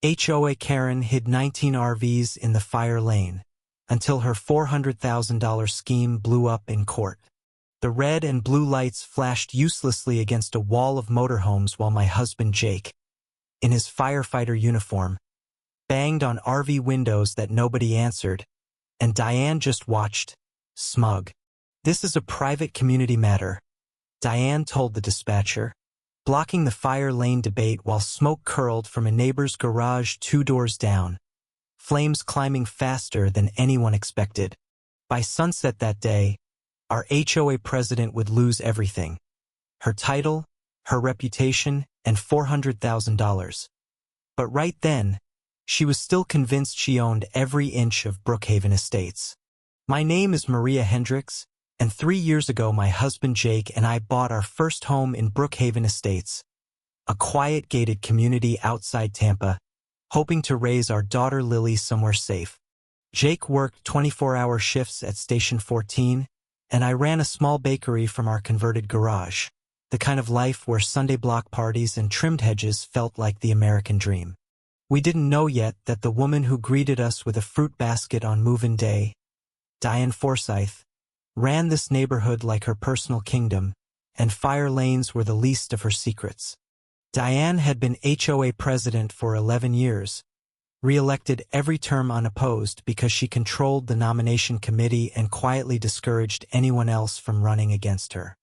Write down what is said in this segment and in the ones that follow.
HOA Karen hid 19 RVs in the fire lane until her $400,000 scheme blew up in court. The red and blue lights flashed uselessly against a wall of motorhomes while my husband Jake, in his firefighter uniform, banged on RV windows that nobody answered, and Diane just watched, smug. "This is a private community matter," Diane told the dispatcher, blocking the fire lane debate while smoke curled from a neighbor's garage 2 doors down, flames climbing faster than anyone expected. By sunset that day, our HOA president would lose everything: her title, her reputation, and $400,000. But right then, she was still convinced she owned every inch of Brookhaven Estates. My name is Maria Hendricks, and 3 years ago my husband Jake and I bought our first home in Brookhaven Estates, a quiet gated community outside Tampa, hoping to raise our daughter Lily somewhere safe. Jake worked 24-hour shifts at Station 14, and I ran a small bakery from our converted garage, the kind of life where Sunday block parties and trimmed hedges felt like the American dream. We didn't know yet that the woman who greeted us with a fruit basket on move-in day, Diane Forsyth, ran this neighborhood like her personal kingdom, and fire lanes were the least of her secrets. Diane had been HOA president for 11 years, re-elected every term unopposed because she controlled the nomination committee and quietly discouraged anyone else from running against her.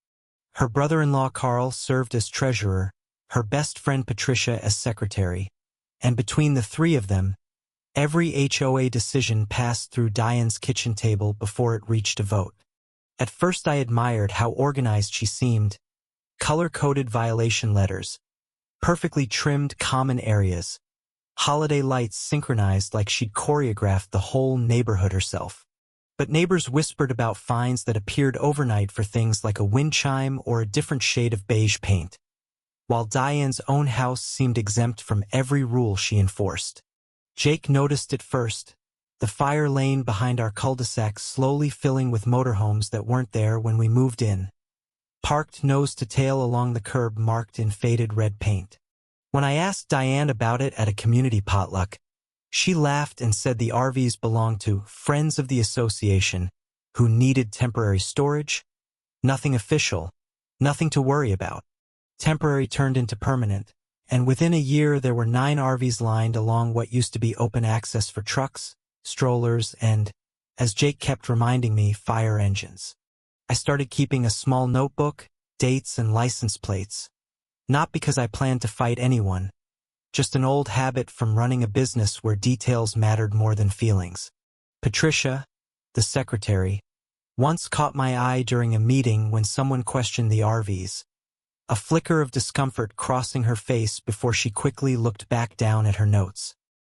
Her brother-in-law Carl served as treasurer, her best friend Patricia as secretary, and between the three of them, every HOA decision passed through Diane's kitchen table before it reached a vote. At first I admired how organized she seemed: color-coded violation letters, perfectly trimmed common areas, holiday lights synchronized like she'd choreographed the whole neighborhood herself. But neighbors whispered about fines that appeared overnight for things like a wind chime or a different shade of beige paint, while Diane's own house seemed exempt from every rule she enforced. Jake noticed it first: the fire lane behind our cul-de-sac slowly filling with motorhomes that weren't there when we moved in, parked nose to tail along the curb marked in faded red paint. When I asked Diane about it at a community potluck, she laughed and said the RVs belonged to friends of the association who needed temporary storage. Nothing official, nothing to worry about. Temporary turned into permanent, and within a year there were 9 RVs lined along what used to be open access for trucks, strollers, and, as Jake kept reminding me, fire engines. I started keeping a small notebook, dates, and license plates. Not because I planned to fight anyone, just an old habit from running a business where details mattered more than feelings. Patricia, the secretary, once caught my eye during a meeting when someone questioned the RVs, a flicker of discomfort crossing her face before she quickly looked back down at her notes.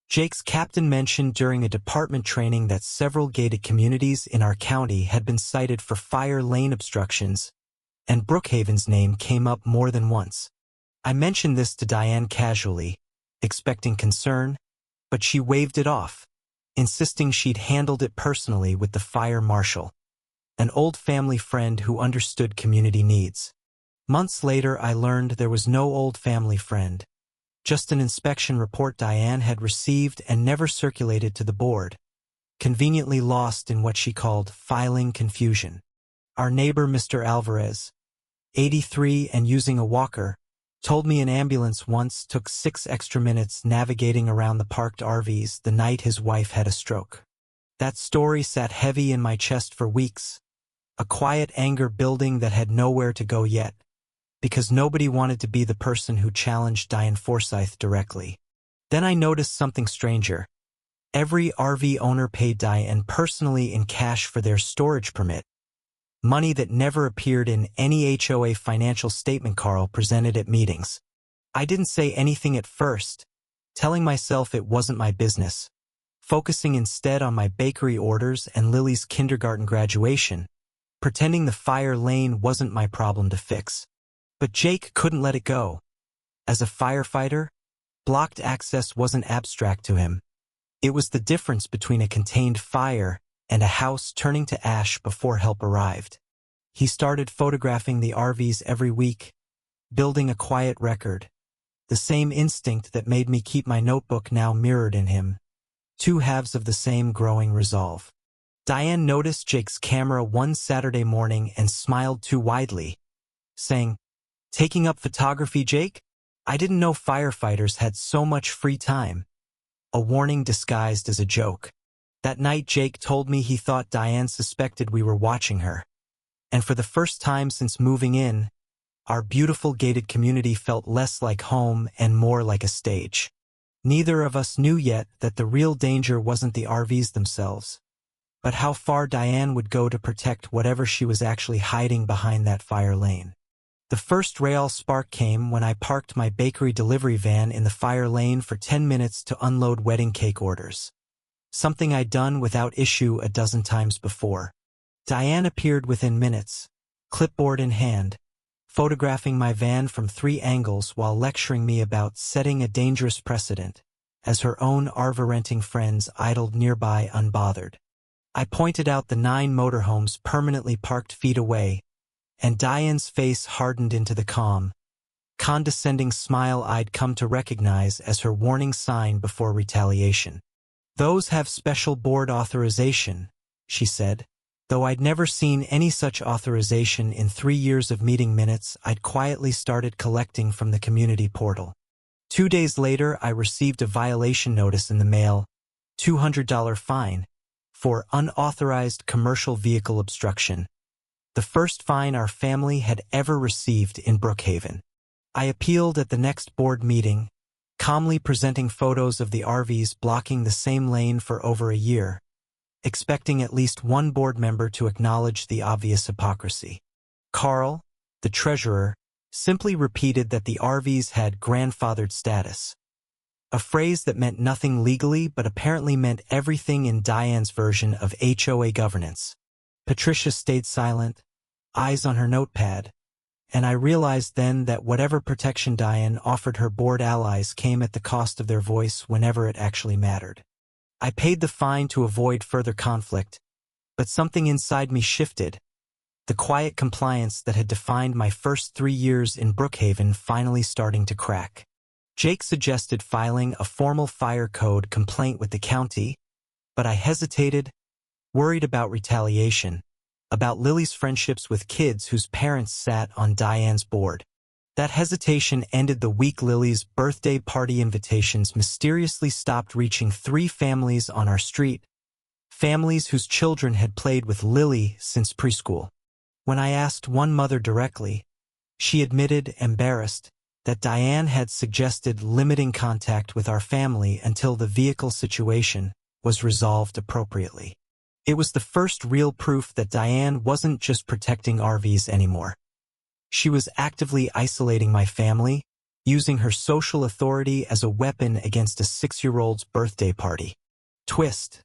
Jake's captain mentioned during a department training that several gated communities in our county had been cited for fire lane obstructions, and Brookhaven's name came up more than once. I mentioned this to Diane casually, expecting concern, but she waved it off, insisting she'd handled it personally with the fire marshal, an old family friend who understood community needs. Months later, I learned there was no old family friend, just an inspection report Diane had received and never circulated to the board, conveniently lost in what she called filing confusion. Our neighbor, Mr. Alvarez, 83 and using a walker, told me an ambulance once took 6 extra minutes navigating around the parked RVs the night his wife had a stroke. That story sat heavy in my chest for weeks, a quiet anger building that had nowhere to go yet, because nobody wanted to be the person who challenged Diane Forsyth directly. Then I noticed something stranger. Every RV owner paid Diane personally in cash for their storage permit, money that never appeared in any HOA financial statement Carl presented at meetings. I didn't say anything at first, telling myself it wasn't my business, focusing instead on my bakery orders and Lily's kindergarten graduation, pretending the fire lane wasn't my problem to fix. But Jake couldn't let it go. As a firefighter, blocked access wasn't abstract to him. It was the difference between a contained fire and a house turning to ash before help arrived. He started photographing the RVs every week, building a quiet record, The same instinct that made me keep my notebook now mirrored in him. Two halves of the same growing resolve. Diane noticed Jake's camera one Saturday morning and smiled too widely, saying, "Taking up photography, Jake? I didn't know firefighters had so much free time." A warning disguised as a joke. That night Jake told me he thought Diane suspected we were watching her. And for the first time since moving in, our beautiful gated community felt less like home and more like a stage. Neither of us knew yet that the real danger wasn't the RVs themselves, but how far Diane would go to protect whatever she was actually hiding behind that fire lane. The first real spark came when I parked my bakery delivery van in the fire lane for 10 minutes to unload wedding cake orders. Something I'd done without issue a dozen times before. Diane appeared within minutes, clipboard in hand, photographing my van from 3 angles while lecturing me about setting a dangerous precedent, as her own RV-renting friends idled nearby unbothered. I pointed out the 9 motorhomes permanently parked feet away, and Diane's face hardened into the calm, condescending smile I'd come to recognize as her warning sign before retaliation. "Those have special board authorization," she said. Though I'd never seen any such authorization in 3 years of meeting minutes I'd quietly started collecting from the community portal. 2 days later, I received a violation notice in the mail, $200 fine, for unauthorized commercial vehicle obstruction. The first fine our family had ever received in Brookhaven. I appealed at the next board meeting, calmly presenting photos of the RVs blocking the same lane for over a year, expecting at least one board member to acknowledge the obvious hypocrisy. Carl, the treasurer, simply repeated that the RVs had grandfathered status, a phrase that meant nothing legally but apparently meant everything in Diane's version of HOA governance. Patricia stayed silent, eyes on her notepad, and I realized then that whatever protection Diane offered her board allies came at the cost of their voice whenever it actually mattered. I paid the fine to avoid further conflict, but something inside me shifted. The quiet compliance that had defined my first 3 years in Brookhaven finally starting to crack. Jake suggested filing a formal fire code complaint with the county, but I hesitated, worried about retaliation, about Lily's friendships with kids whose parents sat on Diane's board. That hesitation ended the week Lily's birthday party invitations mysteriously stopped reaching 3 families on our street, families whose children had played with Lily since preschool. When I asked one mother directly, she admitted, embarrassed, that Diane had suggested limiting contact with our family until the vehicle situation was resolved appropriately. It was the first real proof that Diane wasn't just protecting RVs anymore. She was actively isolating my family, using her social authority as a weapon against a 6-year-old's birthday party. Twist.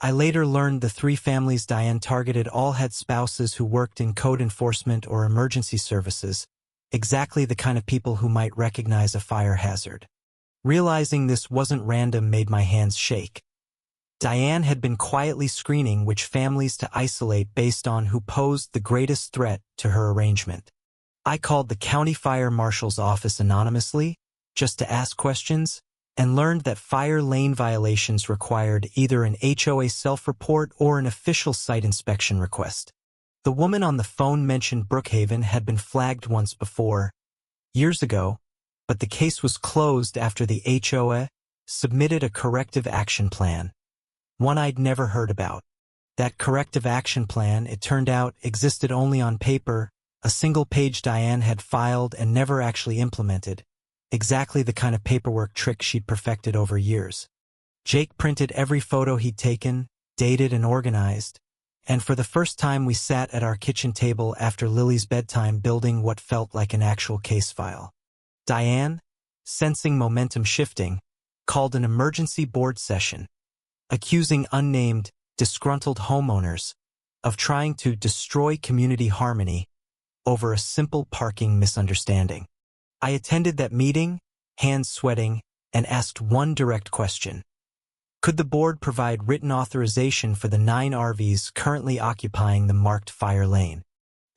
I later learned the 3 families Diane targeted all had spouses who worked in code enforcement or emergency services, exactly the kind of people who might recognize a fire hazard. Realizing this wasn't random made my hands shake. Diane had been quietly screening which families to isolate based on who posed the greatest threat to her arrangement. I called the county fire marshal's office anonymously, just to ask questions, and learned that fire lane violations required either an HOA self-report or an official site inspection request. The woman on the phone mentioned Brookhaven had been flagged once before, years ago, but the case was closed after the HOA submitted a corrective action plan, one I'd never heard about. That corrective action plan, it turned out, existed only on paper, a single page Diane had filed and never actually implemented. Exactly the kind of paperwork trick she'd perfected over years. Jake printed every photo he'd taken, dated and organized, and for the first time we sat at our kitchen table after Lily's bedtime building what felt like an actual case file. Diane, sensing momentum shifting, called an emergency board session, accusing unnamed, disgruntled homeowners of trying to destroy community harmony over a simple parking misunderstanding. I attended that meeting, hands sweating, and asked one direct question. Could the board provide written authorization for the 9 RVs currently occupying the marked fire lane?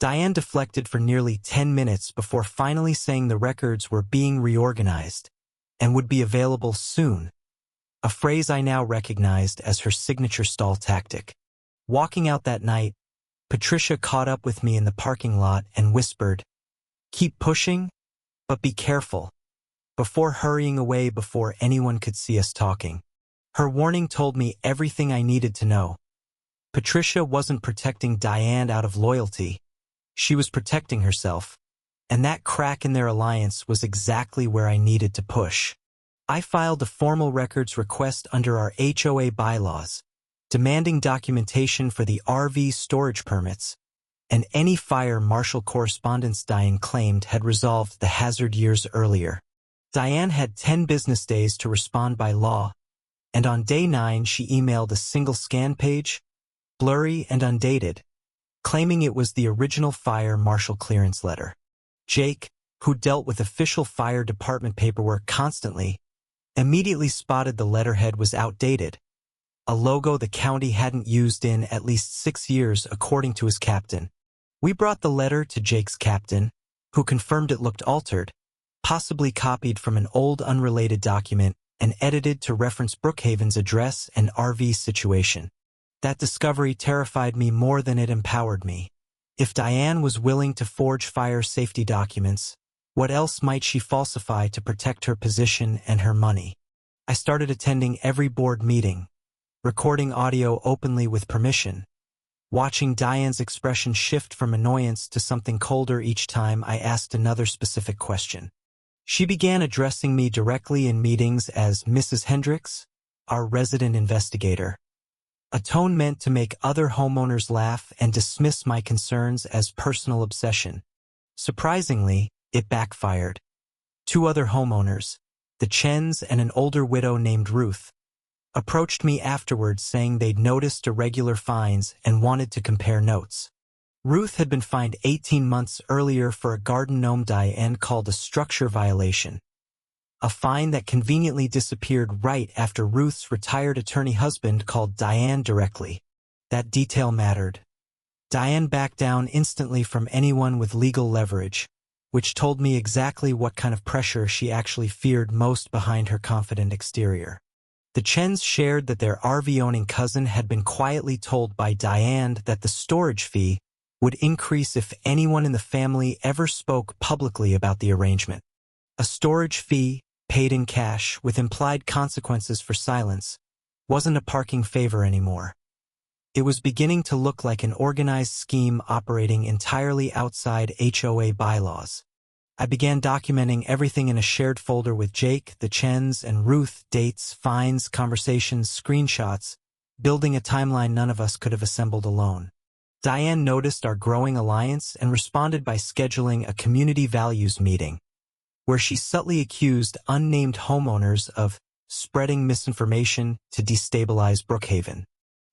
Diane deflected for nearly 10 minutes before finally saying the records were being reorganized and would be available soon, a phrase I now recognized as her signature stall tactic. Walking out that night, Patricia caught up with me in the parking lot and whispered, "Keep pushing, but be careful," before hurrying away before anyone could see us talking. Her warning told me everything I needed to know. Patricia wasn't protecting Diane out of loyalty. She was protecting herself, and that crack in their alliance was exactly where I needed to push. I filed a formal records request under our HOA bylaws, demanding documentation for the RV storage permits and any fire marshal correspondence Diane claimed had resolved the hazard years earlier. Diane had 10 business days to respond by law, and on day 9 she emailed a single scan page, blurry and undated, claiming it was the original fire marshal clearance letter. Jake, who dealt with official fire department paperwork constantly, immediately spotted the letterhead was outdated, a logo the county hadn't used in at least 6 years according to his captain. We brought the letter to Jake's captain, who confirmed it looked altered, possibly copied from an old unrelated document and edited to reference Brookhaven's address and RV situation. That discovery terrified me more than it empowered me. If Diane was willing to forge fire safety documents, what else might she falsify to protect her position and her money? I started attending every board meeting, recording audio openly with permission, watching Diane's expression shift from annoyance to something colder each time I asked another specific question. She began addressing me directly in meetings as Mrs. Hendricks, our resident investigator, a tone meant to make other homeowners laugh and dismiss my concerns as personal obsession. Surprisingly, it backfired. 2 other homeowners, the Chens and an older widow named Ruth, approached me afterwards saying they'd noticed irregular fines and wanted to compare notes. Ruth had been fined 18 months earlier for a garden gnome Diane called a structure violation, a fine that conveniently disappeared right after Ruth's retired attorney husband called Diane directly. That detail mattered. Diane backed down instantly from anyone with legal leverage, which told me exactly what kind of pressure she actually feared most behind her confident exterior. The Chens shared that their RV-owning cousin had been quietly told by Diane that the storage fee would increase if anyone in the family ever spoke publicly about the arrangement. A storage fee, paid in cash with implied consequences for silence, wasn't a parking favor anymore. It was beginning to look like an organized scheme operating entirely outside HOA bylaws. I began documenting everything in a shared folder with Jake, the Chens, and Ruth, dates, fines, conversations, screenshots, building a timeline none of us could have assembled alone. Diane noticed our growing alliance and responded by scheduling a community values meeting, where she subtly accused unnamed homeowners of spreading misinformation to destabilize Brookhaven.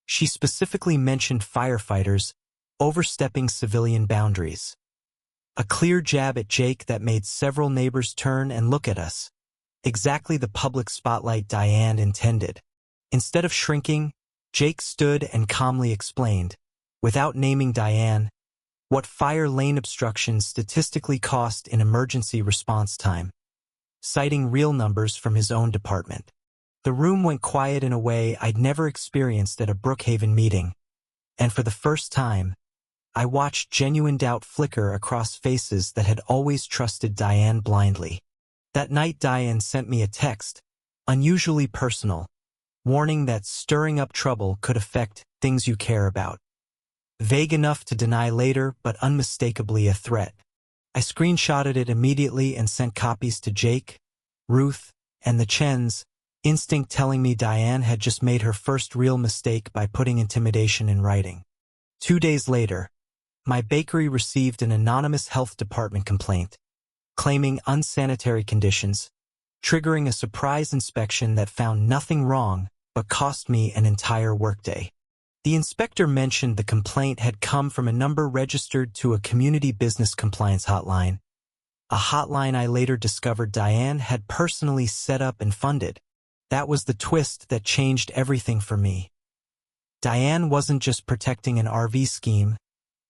She specifically mentioned firefighters overstepping civilian boundaries. A clear jab at Jake that made several neighbors turn and look at us. Exactly the public spotlight Diane intended. Instead of shrinking, Jake stood and calmly explained, without naming Diane, what fire lane obstructions statistically cost in emergency response time, citing real numbers from his own department. The room went quiet in a way I'd never experienced at a Brookhaven meeting, and for the first time, I watched genuine doubt flicker across faces that had always trusted Diane blindly. That night Diane sent me a text, unusually personal, warning that stirring up trouble could affect things you care about. Vague enough to deny later, but unmistakably a threat. I screenshotted it immediately and sent copies to Jake, Ruth, and the Chens, instinct telling me Diane had just made her first real mistake by putting intimidation in writing. 2 days later, my bakery received an anonymous health department complaint, claiming unsanitary conditions, triggering a surprise inspection that found nothing wrong but cost me an entire workday. The inspector mentioned the complaint had come from a number registered to a community business compliance hotline, a hotline I later discovered Diane had personally set up and funded. That was the twist that changed everything for me. Diane wasn't just protecting an RV scheme,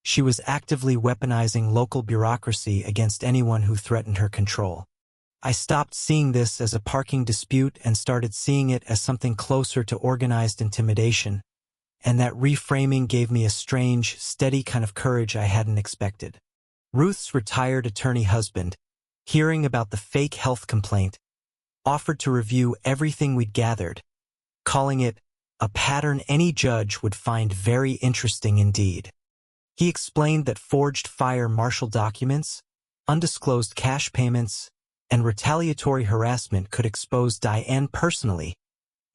She was actively weaponizing local bureaucracy against anyone who threatened her control. I stopped seeing this as a parking dispute and started seeing it as something closer to organized intimidation, and that reframing gave me a strange, steady kind of courage I hadn't expected. Ruth's retired attorney husband, hearing about the fake health complaint, offered to review everything we'd gathered, calling it a pattern any judge would find very interesting indeed. He explained that forged fire marshal documents, undisclosed cash payments, and retaliatory harassment could expose Diane personally,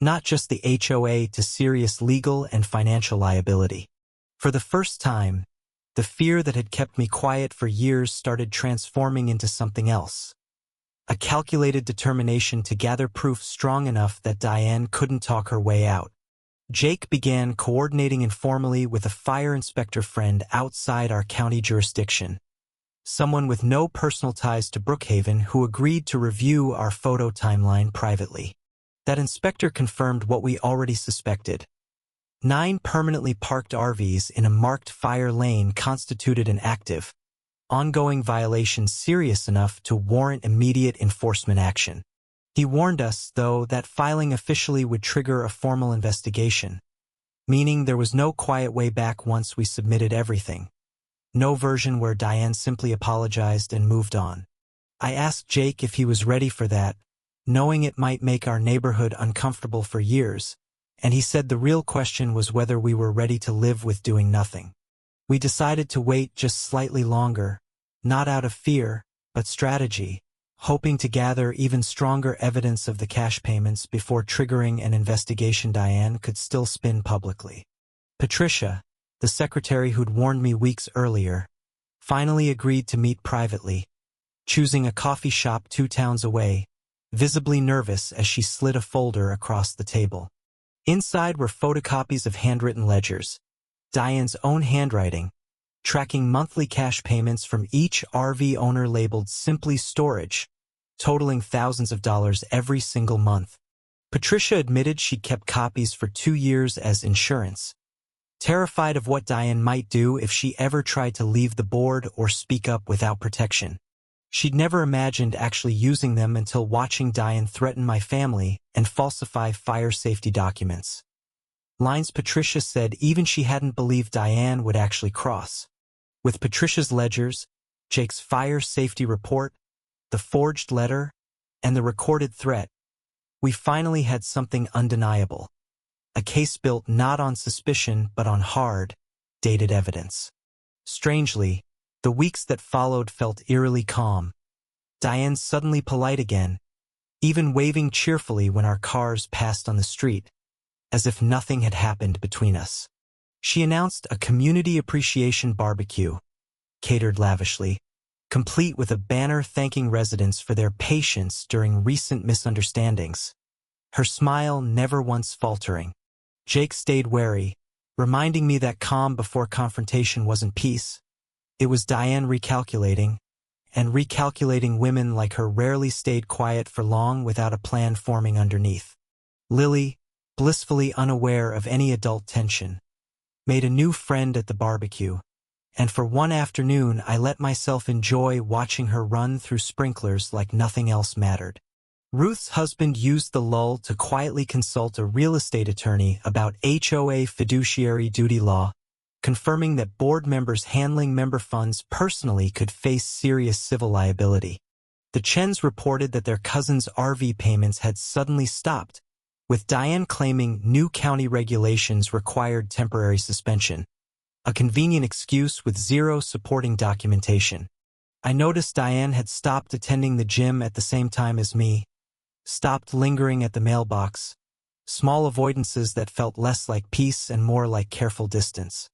not just the HOA, to serious legal and financial liability. For the first time, the fear that had kept me quiet for years started transforming into something else. A calculated determination to gather proof strong enough that Diane couldn't talk her way out. Jake began coordinating informally with a fire inspector friend outside our county jurisdiction, someone with no personal ties to Brookhaven who agreed to review our photo timeline privately. That inspector confirmed what we already suspected. 9 permanently parked RVs in a marked fire lane constituted an active, ongoing violation serious enough to warrant immediate enforcement action. He warned us, though, that filing officially would trigger a formal investigation, meaning there was no quiet way back once we submitted everything. No version where Diane simply apologized and moved on. I asked Jake if he was ready for that, knowing it might make our neighborhood uncomfortable for years, and he said the real question was whether we were ready to live with doing nothing. We decided to wait just slightly longer, not out of fear, but strategy, hoping to gather even stronger evidence of the cash payments before triggering an investigation Diane could still spin publicly. Patricia, the secretary who'd warned me weeks earlier, finally agreed to meet privately, choosing a coffee shop 2 towns away, visibly nervous as she slid a folder across the table. Inside were photocopies of handwritten ledgers, Diane's own handwriting, tracking monthly cash payments from each RV owner labeled simply storage, totaling thousands of dollars every single month. Patricia admitted she'd kept copies for 2 years as insurance, terrified of what Diane might do if she ever tried to leave the board or speak up without protection. She'd never imagined actually using them until watching Diane threaten my family and falsify fire safety documents. Lines Patricia said even she hadn't believed Diane would actually cross. With Patricia's ledgers, Jake's fire safety report, the forged letter, and the recorded threat, we finally had something undeniable. A case built not on suspicion but on hard, dated evidence. Strangely, the weeks that followed felt eerily calm. Diane suddenly polite again, even waving cheerfully when our cars passed on the street, as if nothing had happened between us. She announced a community appreciation barbecue, catered lavishly, complete with a banner thanking residents for their patience during recent misunderstandings, her smile never once faltering. Jake stayed wary, reminding me that calm before confrontation wasn't peace. It was Diane recalculating, and recalculating women like her rarely stayed quiet for long without a plan forming underneath. Lily, blissfully unaware of any adult tension, made a new friend at the barbecue, and for one afternoon I let myself enjoy watching her run through sprinklers like nothing else mattered. Ruth's husband used the lull to quietly consult a real estate attorney about HOA fiduciary duty law, confirming that board members handling member funds personally could face serious civil liability. The Chens reported that their cousin's RV payments had suddenly stopped, with Diane claiming new county regulations required temporary suspension, a convenient excuse with zero supporting documentation. I noticed Diane had stopped attending the gym at the same time as me, stopped lingering at the mailbox, small avoidances that felt less like peace and more like careful distance.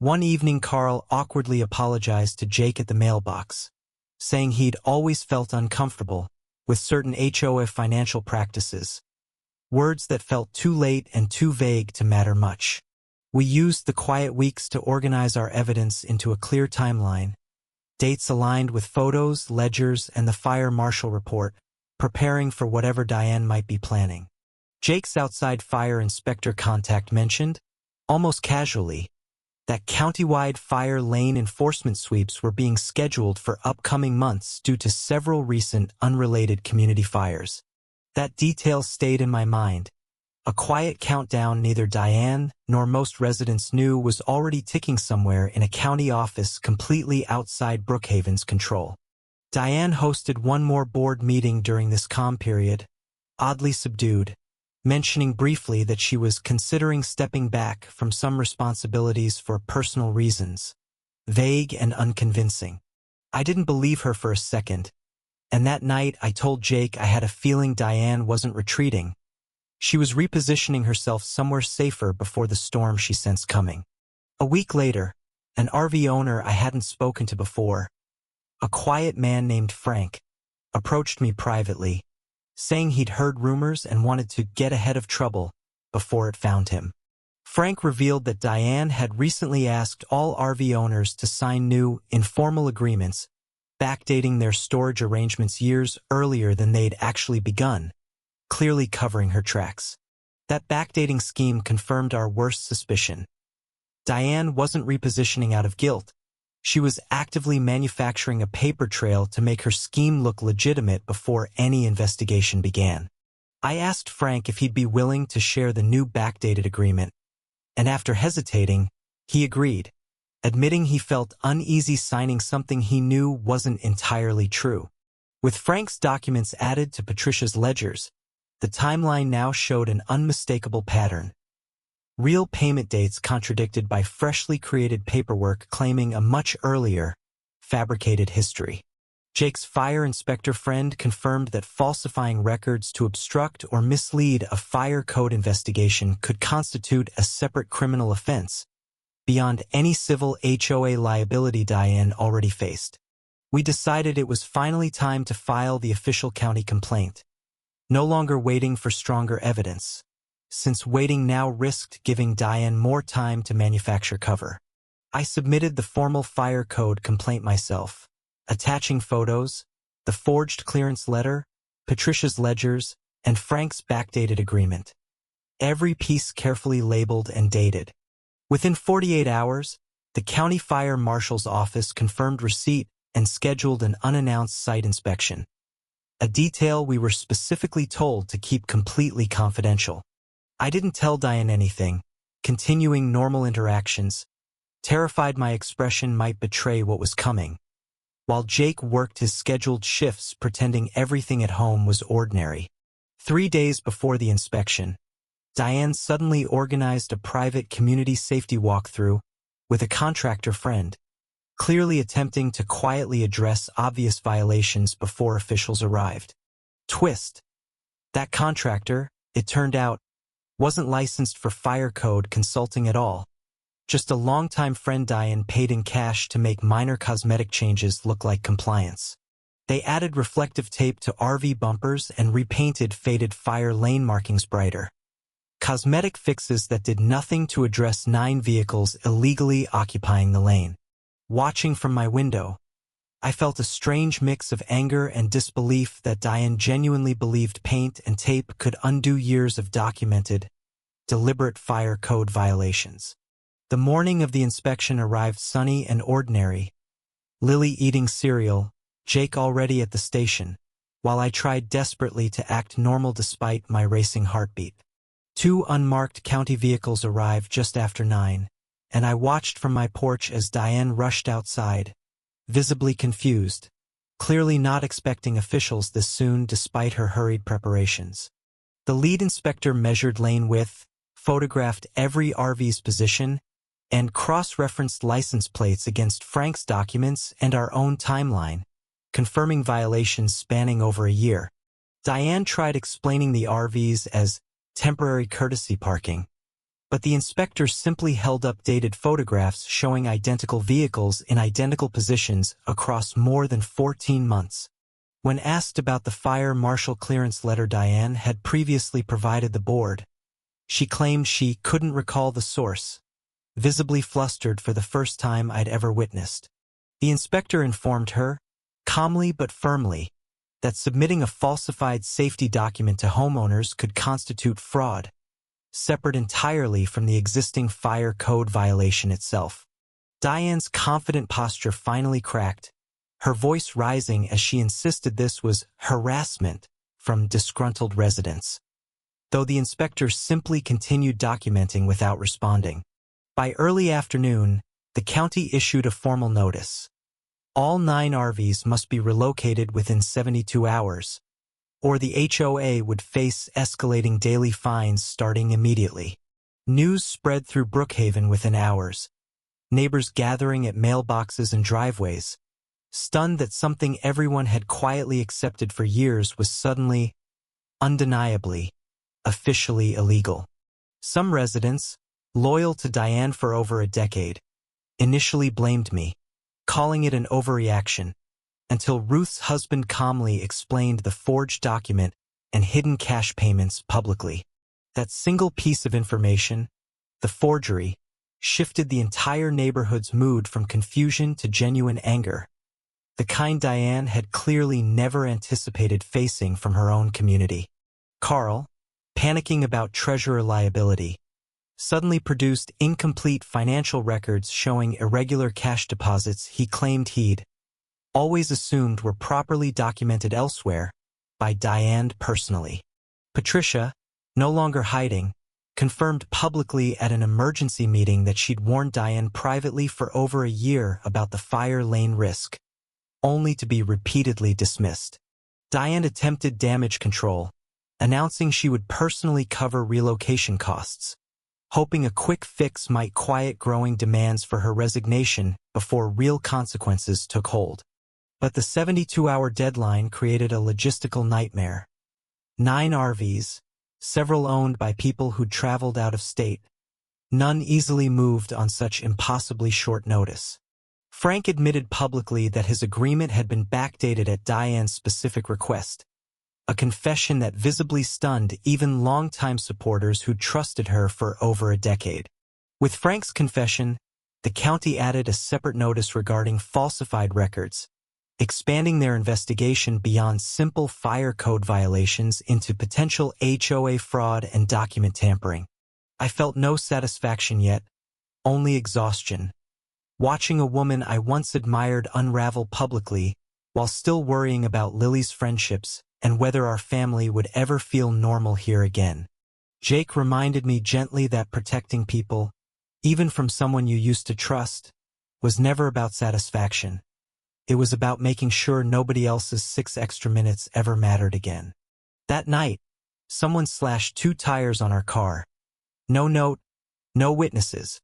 One evening Carl awkwardly apologized to Jake at the mailbox, saying he'd always felt uncomfortable with certain HOA financial practices, words that felt too late and too vague to matter much. We used the quiet weeks to organize our evidence into a clear timeline, dates aligned with photos, ledgers, and the fire marshal report, preparing for whatever Diane might be planning. Jake's outside fire inspector contact mentioned, almost casually, that countywide fire lane enforcement sweeps were being scheduled for upcoming months due to several recent unrelated community fires. That detail stayed in my mind. A quiet countdown neither Diane nor most residents knew was already ticking somewhere in a county office completely outside Brookhaven's control. Diane hosted one more board meeting during this calm period, oddly subdued, mentioning briefly that she was considering stepping back from some responsibilities for personal reasons. Vague and unconvincing. I didn't believe her for a second, and that night I told Jake I had a feeling Diane wasn't retreating. She was repositioning herself somewhere safer before the storm she sensed coming. A week later, an RV owner I hadn't spoken to before, a quiet man named Frank, approached me privately, saying he'd heard rumors and wanted to get ahead of trouble before it found him. Frank revealed that Diane had recently asked all RV owners to sign new, informal agreements, backdating their storage arrangements years earlier than they'd actually begun, clearly covering her tracks. That backdating scheme confirmed our worst suspicion. Diane wasn't repositioning out of guilt. She was actively manufacturing a paper trail to make her scheme look legitimate before any investigation began. I asked Frank if he'd be willing to share the new backdated agreement, and after hesitating, he agreed, admitting he felt uneasy signing something he knew wasn't entirely true. With Frank's documents added to Patricia's ledgers, the timeline now showed an unmistakable pattern. Real payment dates contradicted by freshly created paperwork claiming a much earlier, fabricated history. Jake's fire inspector friend confirmed that falsifying records to obstruct or mislead a fire code investigation could constitute a separate criminal offense, beyond any civil HOA liability Diane already faced. We decided it was finally time to file the official county complaint. No longer waiting for stronger evidence, since waiting now risked giving Diane more time to manufacture cover. I submitted the formal fire code complaint myself, attaching photos, the forged clearance letter, Patricia's ledgers, and Frank's backdated agreement. Every piece carefully labeled and dated. Within 48 hours, the county fire marshal's office confirmed receipt and scheduled an unannounced site inspection, a detail we were specifically told to keep completely confidential. I didn't tell Diane anything, continuing normal interactions, terrified my expression might betray what was coming, while Jake worked his scheduled shifts pretending everything at home was ordinary. 3 days before the inspection, Diane suddenly organized a private community safety walkthrough with a contractor friend, clearly attempting to quietly address obvious violations before officials arrived. Twist. That contractor, it turned out, wasn't licensed for fire code consulting at all. Just a longtime friend Diane paid in cash to make minor cosmetic changes look like compliance. They added reflective tape to RV bumpers and repainted faded fire lane markings brighter. Cosmetic fixes that did nothing to address 9 vehicles illegally occupying the lane. Watching from my window, I felt a strange mix of anger and disbelief that Diane genuinely believed paint and tape could undo years of documented, deliberate fire code violations. The morning of the inspection arrived sunny and ordinary. Lily eating cereal, Jake already at the station, while I tried desperately to act normal despite my racing heartbeat. 2 unmarked county vehicles arrived just after 9, and I watched from my porch as Diane rushed outside, visibly confused, clearly not expecting officials this soon despite her hurried preparations. The lead inspector measured lane width, photographed every RV's position, and cross-referenced license plates against Frank's documents and our own timeline, confirming violations spanning over a year. Diane tried explaining the RVs as temporary courtesy parking, but the inspector simply held up dated photographs showing identical vehicles in identical positions across more than 14 months. When asked about the fire marshal clearance letter Diane had previously provided the board, she claimed she couldn't recall the source, visibly flustered for the first time I'd ever witnessed. The inspector informed her, calmly but firmly, that submitting a falsified safety document to homeowners could constitute fraud, separate entirely from the existing fire code violation itself. Diane's confident posture finally cracked, her voice rising as she insisted this was harassment from disgruntled residents, though the inspector simply continued documenting without responding. By early afternoon, the county issued a formal notice. All 9 RVs must be relocated within 72 hours, or the HOA would face escalating daily fines starting immediately. News spread through Brookhaven within hours, neighbors gathering at mailboxes and driveways, stunned that something everyone had quietly accepted for years was suddenly, undeniably, officially illegal. Some residents, loyal to Diane for over a decade, initially blamed me, calling it an overreaction, until Ruth's husband calmly explained the forged document and hidden cash payments publicly. That single piece of information, the forgery, shifted the entire neighborhood's mood from confusion to genuine anger, the kind Diane had clearly never anticipated facing from her own community. Carl, panicking about treasurer liability, suddenly produced incomplete financial records showing irregular cash deposits he claimed he'd always assumed were properly documented elsewhere by Diane personally. Patricia, no longer hiding, confirmed publicly at an emergency meeting that she'd warned Diane privately for over a year about the fire lane risk, only to be repeatedly dismissed. Diane attempted damage control, announcing she would personally cover relocation costs, hoping a quick fix might quiet growing demands for her resignation before real consequences took hold. But the 72-hour deadline created a logistical nightmare. 9 RVs, several owned by people who'd traveled out of state, none easily moved on such impossibly short notice. Frank admitted publicly that his agreement had been backdated at Diane's specific request, a confession that visibly stunned even longtime supporters who trusted her for over a decade. With Frank's confession, the county added a separate notice regarding falsified records, expanding their investigation beyond simple fire code violations into potential HOA fraud and document tampering. I felt no satisfaction yet, only exhaustion, watching a woman I once admired unravel publicly while still worrying about Lily's friendships and whether our family would ever feel normal here again. Jake reminded me gently that protecting people, even from someone you used to trust, was never about satisfaction. It was about making sure nobody else's 6 extra minutes ever mattered again. That night, someone slashed 2 tires on our car. No note, no witnesses,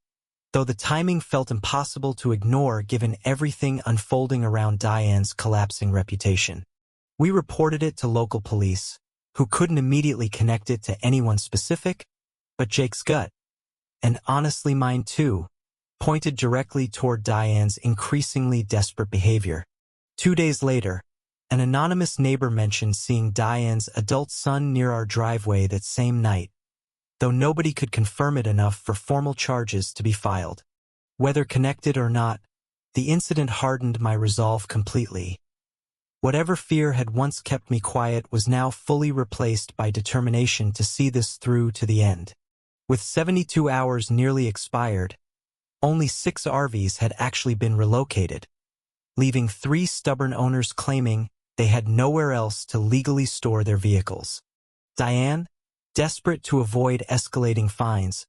though the timing felt impossible to ignore given everything unfolding around Diane's collapsing reputation. We reported it to local police, who couldn't immediately connect it to anyone specific, but Jake's gut, and honestly mine too, pointed directly toward Diane's increasingly desperate behavior. 2 days later, an anonymous neighbor mentioned seeing Diane's adult son near our driveway that same night, though nobody could confirm it enough for formal charges to be filed. Whether connected or not, the incident hardened my resolve completely. Whatever fear had once kept me quiet was now fully replaced by determination to see this through to the end. With 72 hours nearly expired, only 6 RVs had actually been relocated, leaving 3 stubborn owners claiming they had nowhere else to legally store their vehicles. Diane, desperate to avoid escalating fines,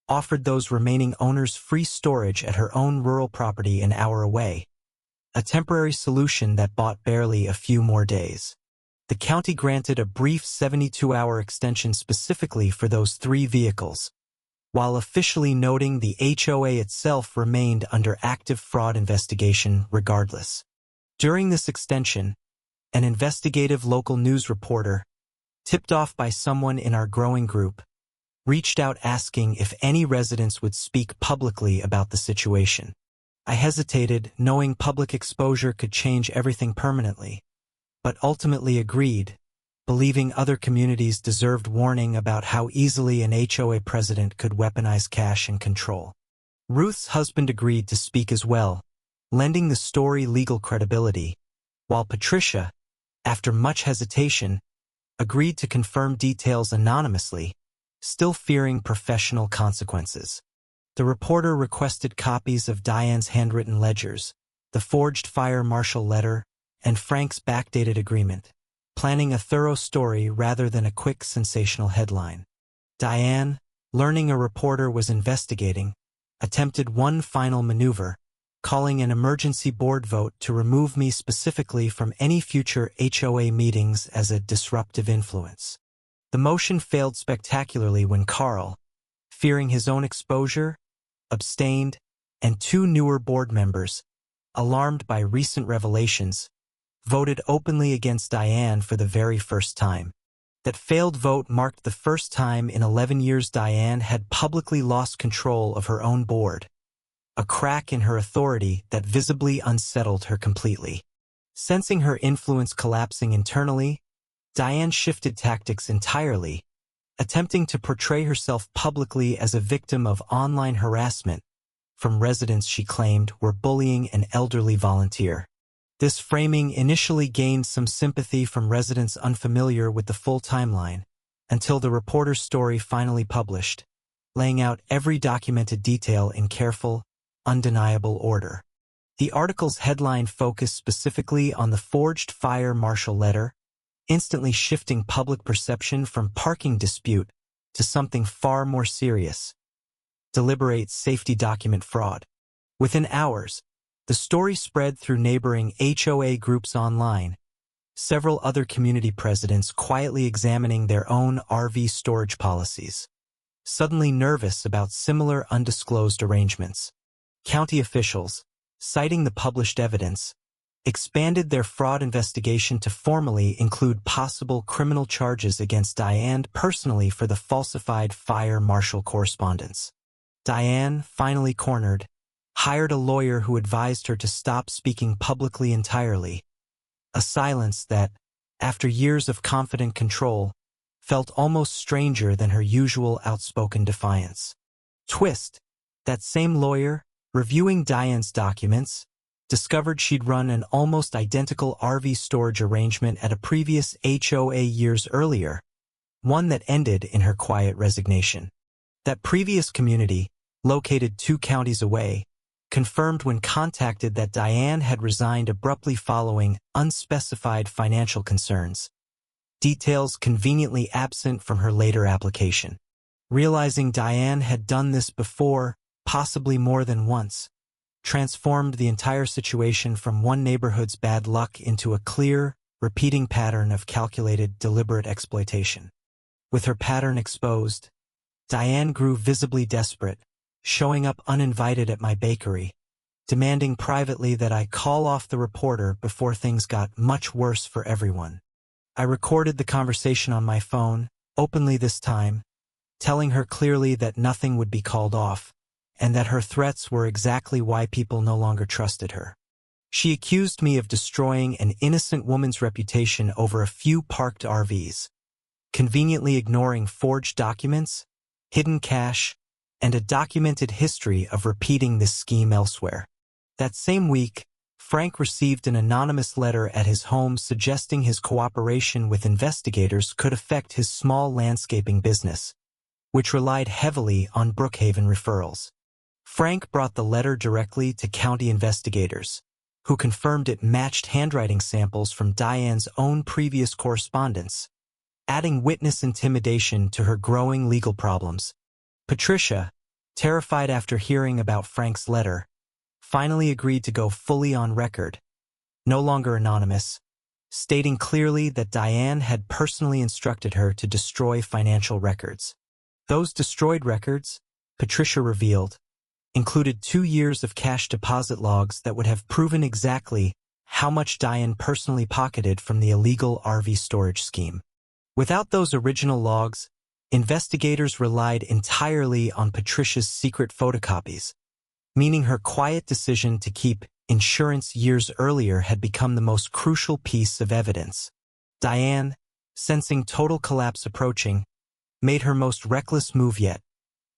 offered those remaining owners free storage at her own rural property an hour away, a temporary solution that bought barely a few more days. The county granted a brief 72-hour extension specifically for those 3 vehicles, while officially noting the HOA itself remained under active fraud investigation regardless. During this extension, an investigative local news reporter, tipped off by someone in our growing group, reached out asking if any residents would speak publicly about the situation. I hesitated, knowing public exposure could change everything permanently, but ultimately agreed, believing other communities deserved warning about how easily an HOA president could weaponize cash and control. Ruth's husband agreed to speak as well, lending the story legal credibility, while Patricia, after much hesitation, agreed to confirm details anonymously, still fearing professional consequences. The reporter requested copies of Diane's handwritten ledgers, the forged fire marshal letter, and Frank's backdated agreement, planning a thorough story rather than a quick sensational headline. Diane, learning a reporter was investigating, attempted one final maneuver, calling an emergency board vote to remove me specifically from any future HOA meetings as a disruptive influence. The motion failed spectacularly when Carl, fearing his own exposure, abstained, and two newer board members, alarmed by recent revelations, voted openly against Diane for the very first time. That failed vote marked the first time in 11 years Diane had publicly lost control of her own board, a crack in her authority that visibly unsettled her completely. Sensing her influence collapsing internally, Diane shifted tactics entirely, attempting to portray herself publicly as a victim of online harassment from residents she claimed were bullying an elderly volunteer. This framing initially gained some sympathy from residents unfamiliar with the full timeline, until the reporter's story finally published, laying out every documented detail in careful, undeniable order. The article's headline focused specifically on the forged fire marshal letter, instantly shifting public perception from parking dispute to something far more serious: deliberate safety document fraud. Within hours, the story spread through neighboring HOA groups online, several other community presidents quietly examining their own RV storage policies, suddenly nervous about similar undisclosed arrangements. County officials, citing the published evidence, expanded their fraud investigation to formally include possible criminal charges against Diane personally for the falsified fire marshal correspondence. Diane, finally cornered, hired a lawyer who advised her to stop speaking publicly entirely, a silence that, after years of confident control, felt almost stranger than her usual outspoken defiance. Twist: that same lawyer, reviewing Diane's documents, discovered she'd run an almost identical RV storage arrangement at a previous HOA years earlier, one that ended in her quiet resignation. That previous community, located 2 counties away, confirmed when contacted that Diane had resigned abruptly following unspecified financial concerns, details conveniently absent from her later application. Realizing Diane had done this before, possibly more than once, transformed the entire situation from one neighborhood's bad luck into a clear, repeating pattern of calculated, deliberate exploitation. With her pattern exposed, Diane grew visibly desperate, showing up uninvited at my bakery, demanding privately that I call off the reporter before things got much worse for everyone. I recorded the conversation on my phone, openly this time, telling her clearly that nothing would be called off, and that her threats were exactly why people no longer trusted her. She accused me of destroying an innocent woman's reputation over a few parked RVs, conveniently ignoring forged documents, hidden cash, and a documented history of repeating this scheme elsewhere. That same week, Frank received an anonymous letter at his home suggesting his cooperation with investigators could affect his small landscaping business, which relied heavily on Brookhaven referrals. Frank brought the letter directly to county investigators, who confirmed it matched handwriting samples from Diane's own previous correspondence, adding witness intimidation to her growing legal problems. Patricia, terrified after hearing about Frank's letter, finally agreed to go fully on record, no longer anonymous, stating clearly that Diane had personally instructed her to destroy financial records. Those destroyed records, Patricia revealed, included 2 years of cash deposit logs that would have proven exactly how much Diane personally pocketed from the illegal RV storage scheme. Without those original logs, investigators relied entirely on Patricia's secret photocopies, meaning her quiet decision to keep insurance years earlier had become the most crucial piece of evidence. Diane, sensing total collapse approaching, made her most reckless move yet,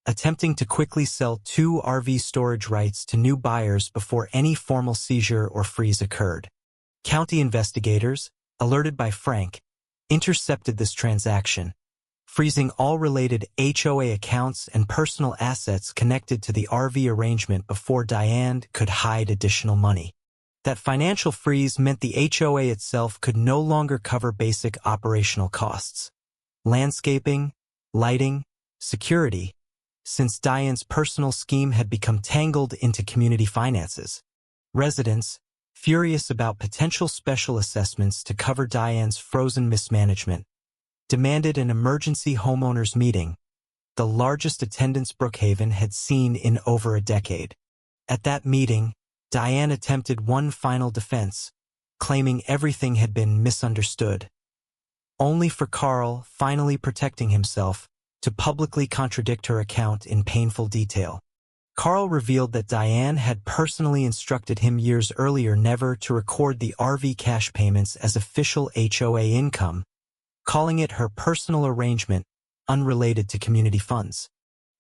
attempting to quickly sell 2 RV storage rights to new buyers before any formal seizure or freeze occurred. County investigators, alerted by Frank, intercepted this transaction, freezing all related HOA accounts and personal assets connected to the RV arrangement before Diane could hide additional money. That financial freeze meant the HOA itself could no longer cover basic operational costs. Landscaping, lighting, security, since Diane's personal scheme had become tangled into community finances. Residents, furious about potential special assessments to cover Diane's frozen mismanagement, demanded an emergency homeowners meeting, the largest attendance Brookhaven had seen in over a decade. At that meeting, Diane attempted one final defense, claiming everything had been misunderstood, only for Carl, finally protecting himself, to publicly contradict her account in painful detail. Carl revealed that Diane had personally instructed him years earlier never to record the RV cash payments as official HOA income, calling it her personal arrangement, unrelated to community funds.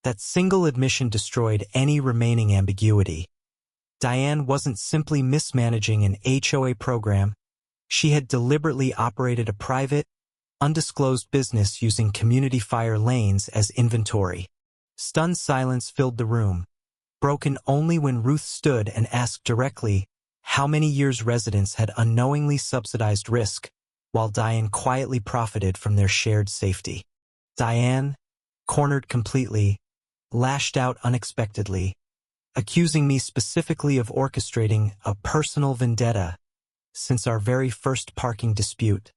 That single admission destroyed any remaining ambiguity. Diane wasn't simply mismanaging an HOA program, she had deliberately operated a private, undisclosed business using community fire lanes as inventory. Stunned silence filled the room, broken only when Ruth stood and asked directly how many years residents had unknowingly subsidized risk, while Diane quietly profited from their shared safety. Diane, cornered completely, lashed out unexpectedly, accusing me specifically of orchestrating a personal vendetta since our very first parking dispute,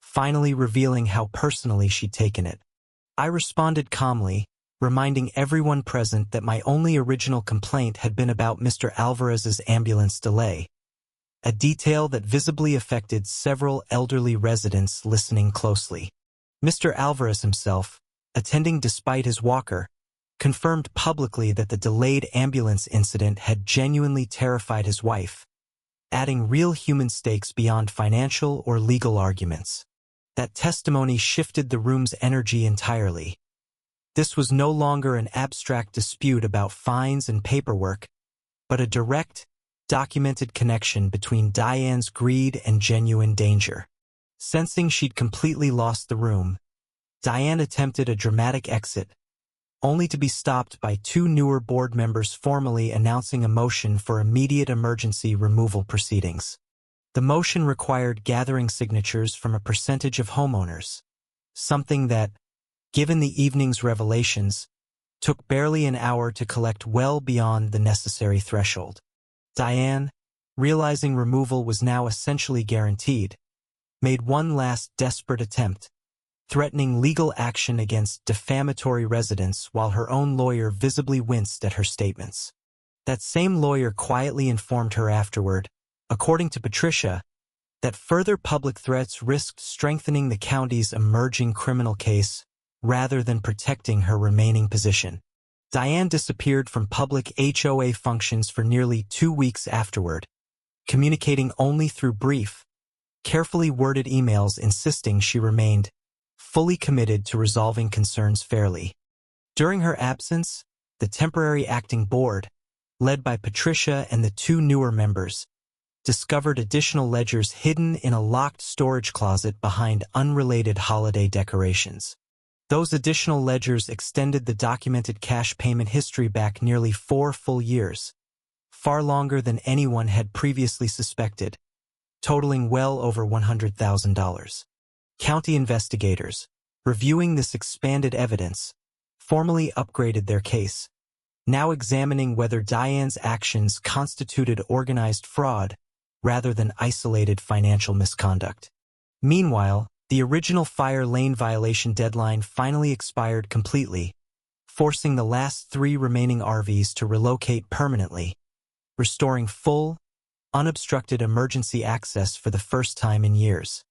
finally revealing how personally she'd taken it. I responded calmly, reminding everyone present that my only original complaint had been about Mr. Alvarez's ambulance delay, a detail that visibly affected several elderly residents listening closely. Mr. Alvarez himself, attending despite his walker, confirmed publicly that the delayed ambulance incident had genuinely terrified his wife, adding real human stakes beyond financial or legal arguments. That testimony shifted the room's energy entirely. This was no longer an abstract dispute about fines and paperwork, but a direct, documented connection between Diane's greed and genuine danger. Sensing she'd completely lost the room, Diane attempted a dramatic exit, only to be stopped by two newer board members formally announcing a motion for immediate emergency removal proceedings. The motion required gathering signatures from a percentage of homeowners, something that, given the evening's revelations, took barely an hour to collect well beyond the necessary threshold. Diane, realizing removal was now essentially guaranteed, made one last desperate attempt, threatening legal action against defamatory residents while her own lawyer visibly winced at her statements. That same lawyer quietly informed her afterward, according to Patricia, that further public threats risked strengthening the county's emerging criminal case rather than protecting her remaining position. Diane disappeared from public HOA functions for nearly 2 weeks afterward, communicating only through brief, carefully worded emails insisting she remained fully committed to resolving concerns fairly. During her absence, the temporary acting board, led by Patricia and the two newer members, discovered additional ledgers hidden in a locked storage closet behind unrelated holiday decorations. Those additional ledgers extended the documented cash payment history back nearly 4 full years, far longer than anyone had previously suspected, totaling well over $100,000. County investigators, reviewing this expanded evidence, formally upgraded their case, now examining whether Diane's actions constituted organized fraud rather than isolated financial misconduct. Meanwhile, the original fire lane violation deadline finally expired completely, forcing the last 3 remaining RVs to relocate permanently, restoring full, unobstructed emergency access for the first time in years.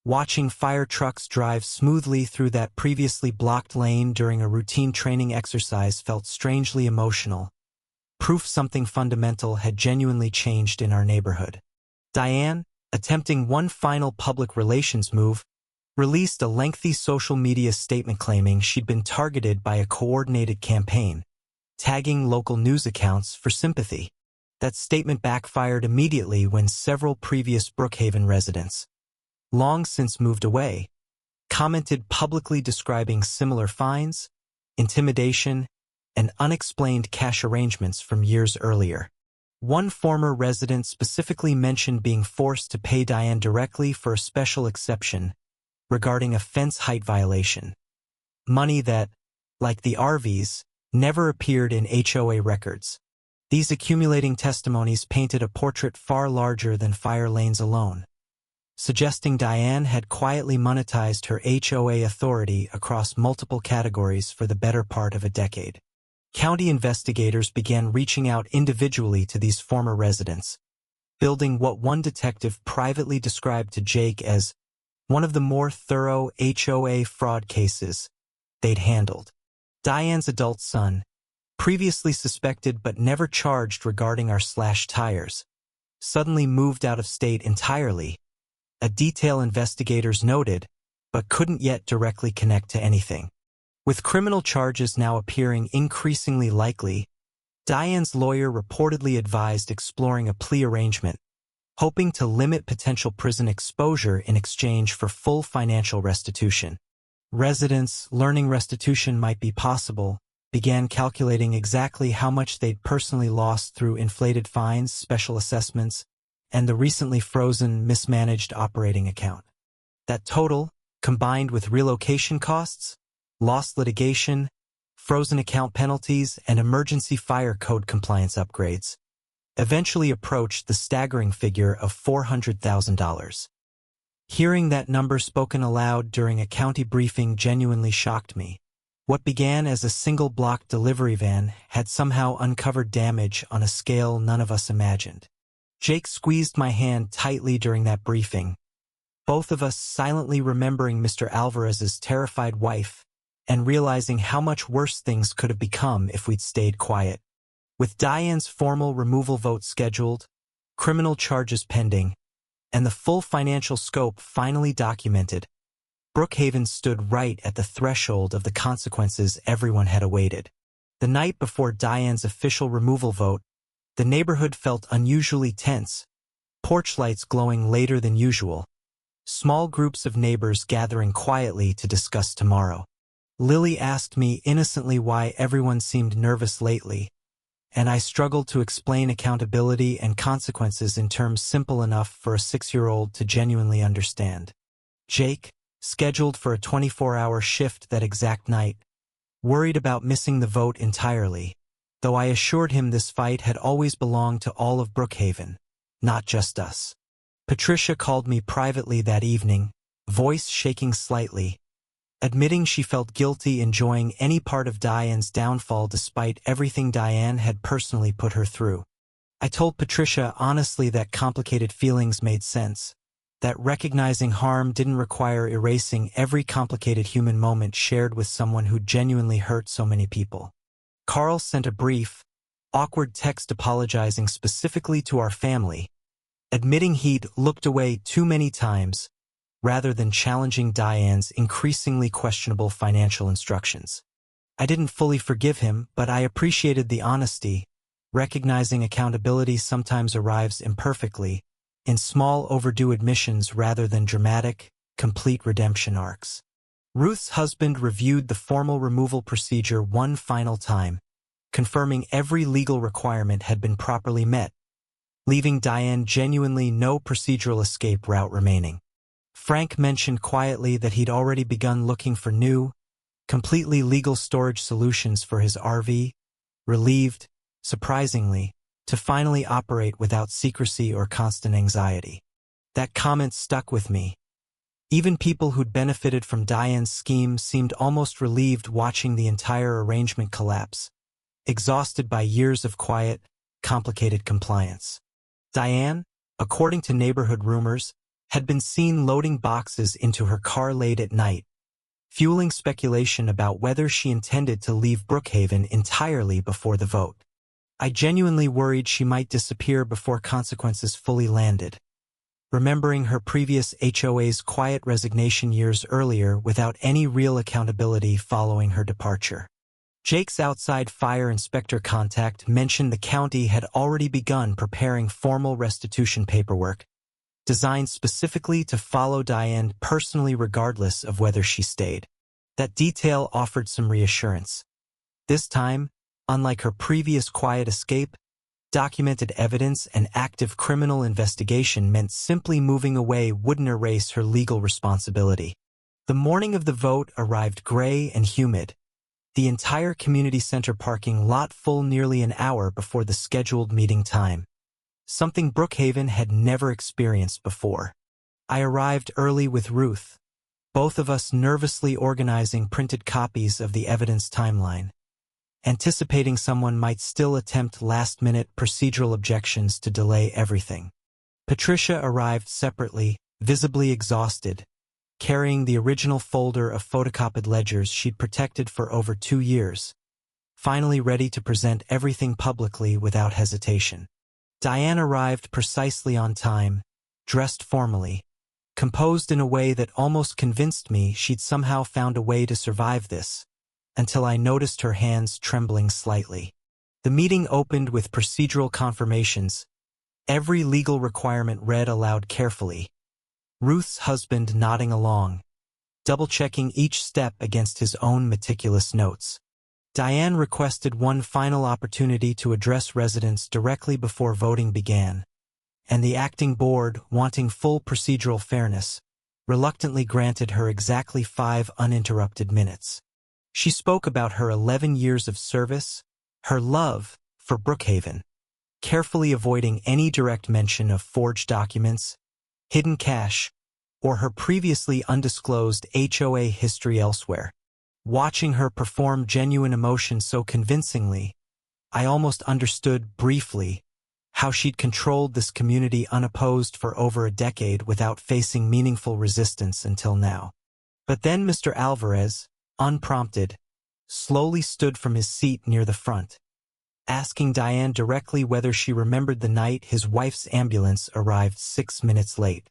Watching fire trucks drive smoothly through that previously blocked lane during a routine training exercise felt strangely emotional, proof something fundamental had genuinely changed in our neighborhood. Diane, attempting one final public relations move, released a lengthy social media statement claiming she'd been targeted by a coordinated campaign, tagging local news accounts for sympathy. That statement backfired immediately when several previous Brookhaven residents, long since moved away, commented publicly describing similar fines, intimidation, and unexplained cash arrangements from years earlier. One former resident specifically mentioned being forced to pay Diane directly for a special exception regarding a fence height violation. Money that, like the RVs, never appeared in HOA records. These accumulating testimonies painted a portrait far larger than fire lanes alone, suggesting Diane had quietly monetized her HOA authority across multiple categories for the better part of a decade. County investigators began reaching out individually to these former residents, building what one detective privately described to Jake as one of the more thorough HOA fraud cases they'd handled. Diane's adult son, previously suspected but never charged regarding our slashed tires, suddenly moved out of state entirely, a detail investigators noted but couldn't yet directly connect to anything. With criminal charges now appearing increasingly likely, Diane's lawyer reportedly advised exploring a plea arrangement, hoping to limit potential prison exposure in exchange for full financial restitution. Residents, learning restitution might be possible, began calculating exactly how much they'd personally lost through inflated fines, special assessments, and the recently frozen, mismanaged operating account. That total, combined with relocation costs, lost litigation, frozen account penalties, and emergency fire code compliance upgrades, eventually approached the staggering figure of $400,000. Hearing that number spoken aloud during a county briefing genuinely shocked me. What began as a single-block delivery van had somehow uncovered damage on a scale none of us imagined. Jake squeezed my hand tightly during that briefing, both of us silently remembering Mr. Alvarez's terrified wife and realizing how much worse things could have become if we'd stayed quiet. With Diane's formal removal vote scheduled, criminal charges pending, and the full financial scope finally documented, Brookhaven stood right at the threshold of the consequences everyone had awaited. The night before Diane's official removal vote, the neighborhood felt unusually tense, porch lights glowing later than usual, small groups of neighbors gathering quietly to discuss tomorrow. Lily asked me innocently why everyone seemed nervous lately, and I struggled to explain accountability and consequences in terms simple enough for a 6-year-old to genuinely understand. Jake, scheduled for a 24-hour shift that exact night, worried about missing the vote entirely, though I assured him this fight had always belonged to all of Brookhaven, not just us. Patricia called me privately that evening, voice shaking slightly, admitting she felt guilty enjoying any part of Diane's downfall despite everything Diane had personally put her through. I told Patricia honestly that complicated feelings made sense, that recognizing harm didn't require erasing every complicated human moment shared with someone who genuinely hurt so many people. Carl sent a brief, awkward text apologizing specifically to our family, admitting he'd looked away too many times, rather than challenging Diane's increasingly questionable financial instructions. I didn't fully forgive him, but I appreciated the honesty, recognizing accountability sometimes arrives imperfectly, in small overdue admissions rather than dramatic, complete redemption arcs. Ruth's husband reviewed the formal removal procedure one final time, confirming every legal requirement had been properly met, leaving Diane genuinely no procedural escape route remaining. Frank mentioned quietly that he'd already begun looking for new, completely legal storage solutions for his RV, relieved, surprisingly, to finally operate without secrecy or constant anxiety. That comment stuck with me. Even people who'd benefited from Diane's scheme seemed almost relieved watching the entire arrangement collapse, exhausted by years of quiet, complicated compliance. Diane, according to neighborhood rumors, had been seen loading boxes into her car late at night, fueling speculation about whether she intended to leave Brookhaven entirely before the vote. I genuinely worried she might disappear before consequences fully landed, remembering her previous HOA's quiet resignation years earlier without any real accountability following her departure. Jake's outside fire inspector contact mentioned the county had already begun preparing formal restitution paperwork, designed specifically to follow Diane personally regardless of whether she stayed. That detail offered some reassurance. This time, unlike her previous quiet escape, documented evidence and active criminal investigation meant simply moving away wouldn't erase her legal responsibility. The morning of the vote arrived gray and humid, the entire community center parking lot full nearly an hour before the scheduled meeting time. Something Brookhaven had never experienced before. I arrived early with Ruth, both of us nervously organizing printed copies of the evidence timeline, anticipating someone might still attempt last-minute procedural objections to delay everything. Patricia arrived separately, visibly exhausted, carrying the original folder of photocopied ledgers she'd protected for over 2 years, finally ready to present everything publicly without hesitation. Diane arrived precisely on time, dressed formally, composed in a way that almost convinced me she'd somehow found a way to survive this, until I noticed her hands trembling slightly. The meeting opened with procedural confirmations, every legal requirement read aloud carefully, Ruth's husband nodding along, double-checking each step against his own meticulous notes. Diane requested one final opportunity to address residents directly before voting began, and the acting board, wanting full procedural fairness, reluctantly granted her exactly 5 uninterrupted minutes. She spoke about her 11 years of service, her love for Brookhaven, carefully avoiding any direct mention of forged documents, hidden cash, or her previously undisclosed HOA history elsewhere. Watching her perform genuine emotion so convincingly, I almost understood briefly how she'd controlled this community unopposed for over a decade without facing meaningful resistance until now. But then Mr. Alvarez, unprompted, slowly stood from his seat near the front, asking Diane directly whether she remembered the night his wife's ambulance arrived 6 minutes late.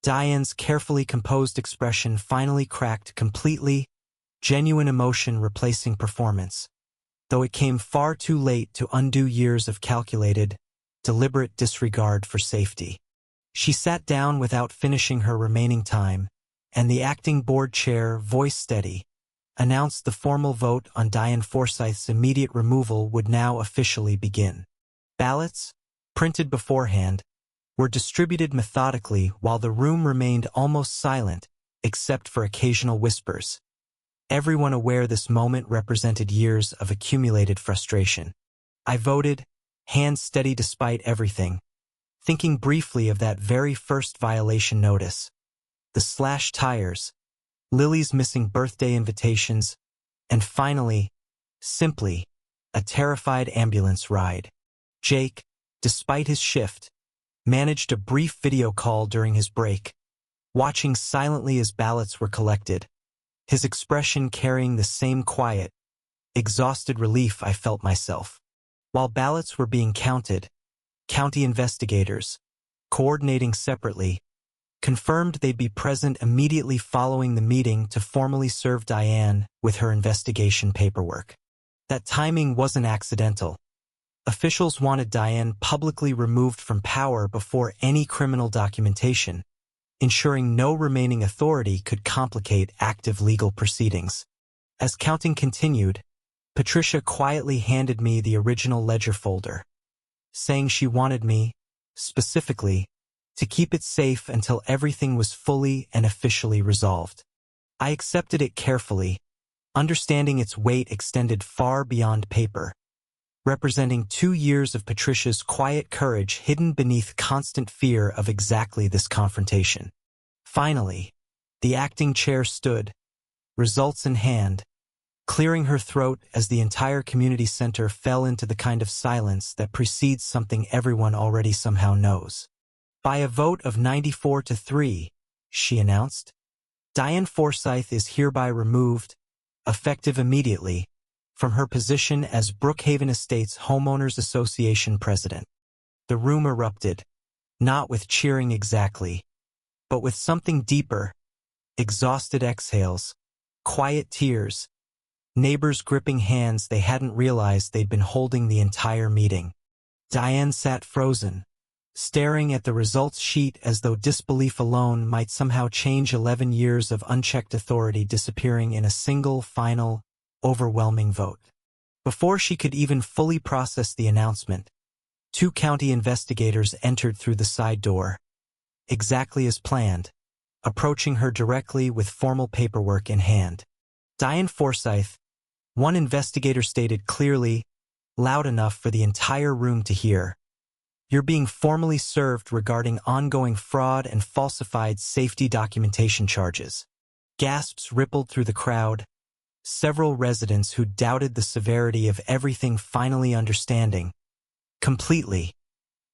Diane's carefully composed expression finally cracked completely, genuine emotion replacing performance, though it came far too late to undo years of calculated, deliberate disregard for safety. She sat down without finishing her remaining time, and the acting board chair, voice steady, announced the formal vote on Diane Forsyth's immediate removal would now officially begin. Ballots, printed beforehand, were distributed methodically while the room remained almost silent, except for occasional whispers. Everyone aware this moment represented years of accumulated frustration. I voted, hands steady despite everything, thinking briefly of that very first violation notice, the slashed tires, Lily's missing birthday invitations, and finally, simply, a terrified ambulance ride. Jake, despite his shift, managed a brief video call during his break, watching silently as ballots were collected, his expression carrying the same quiet, exhausted relief I felt myself. While ballots were being counted, county investigators, coordinating separately, confirmed they'd be present immediately following the meeting to formally serve Diane with her investigation paperwork. That timing wasn't accidental. Officials wanted Diane publicly removed from power before any criminal documentation, ensuring no remaining authority could complicate active legal proceedings. As counting continued, Patricia quietly handed me the original ledger folder, saying she wanted me, specifically, to keep it safe until everything was fully and officially resolved. I accepted it carefully, understanding its weight extended far beyond paper, representing 2 years of Patricia's quiet courage hidden beneath constant fear of exactly this confrontation. Finally, the acting chair stood, results in hand, clearing her throat as the entire community center fell into the kind of silence that precedes something everyone already somehow knows. By a vote of 94-3, she announced, Diane Forsyth is hereby removed, effective immediately, from her position as Brookhaven Estates Homeowners Association president. The room erupted, not with cheering exactly, but with something deeper, exhausted exhales, quiet tears, neighbors gripping hands they hadn't realized they'd been holding the entire meeting. Diane sat frozen, staring at the results sheet as though disbelief alone might somehow change 11 years of unchecked authority disappearing in a single, final, overwhelming vote. Before she could even fully process the announcement, 2 county investigators entered through the side door, exactly as planned, approaching her directly with formal paperwork in hand. Diane Forsyth, one investigator stated clearly, loud enough for the entire room to hear, "You're being formally served regarding ongoing fraud and falsified safety documentation charges." Gasps rippled through the crowd, several residents who doubted the severity of everything finally understanding, completely,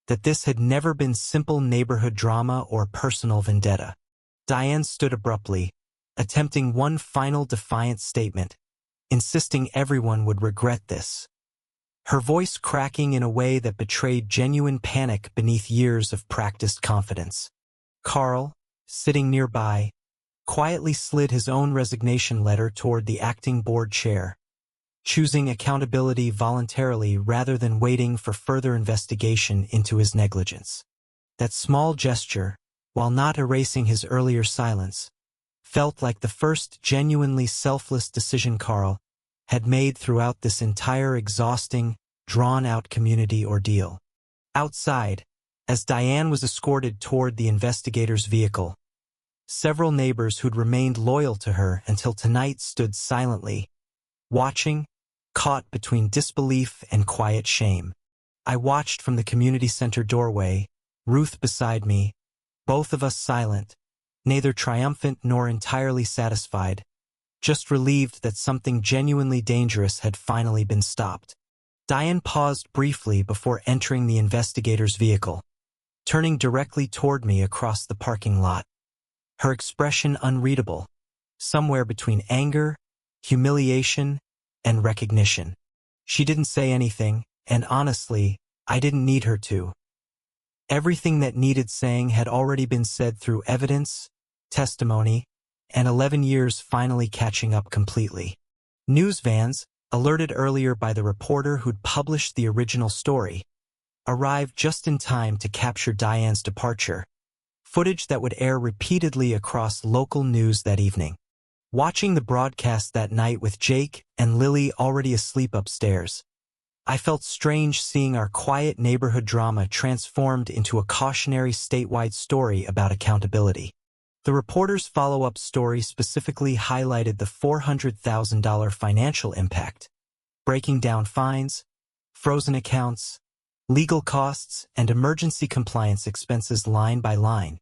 that this had never been simple neighborhood drama or personal vendetta. Diane stood abruptly, attempting one final defiant statement, insisting everyone would regret this. Her voice cracking in a way that betrayed genuine panic beneath years of practiced confidence. Carl, sitting nearby, quietly slid his own resignation letter toward the acting board chair, choosing accountability voluntarily rather than waiting for further investigation into his negligence. That small gesture, while not erasing his earlier silence, felt like the first genuinely selfless decision Carl had made throughout this entire exhausting, drawn-out community ordeal. Outside, as Diane was escorted toward the investigator's vehicle, several neighbors who'd remained loyal to her until tonight stood silently, watching, caught between disbelief and quiet shame. I watched from the community center doorway, Ruth beside me, both of us silent, neither triumphant nor entirely satisfied, just relieved that something genuinely dangerous had finally been stopped. Diane paused briefly before entering the investigator's vehicle, turning directly toward me across the parking lot, her expression unreadable, somewhere between anger, humiliation, and recognition. She didn't say anything, and honestly, I didn't need her to. Everything that needed saying had already been said through evidence, testimony, and 11 years finally catching up completely. News vans, alerted earlier by the reporter who'd published the original story, arrived just in time to capture Diane's departure, footage that would air repeatedly across local news that evening. Watching the broadcast that night with Jake and Lily already asleep upstairs, I felt strange seeing our quiet neighborhood drama transformed into a cautionary statewide story about accountability. The reporter's follow-up story specifically highlighted the $400,000 financial impact, breaking down fines, frozen accounts, legal costs, and emergency compliance expenses line by line.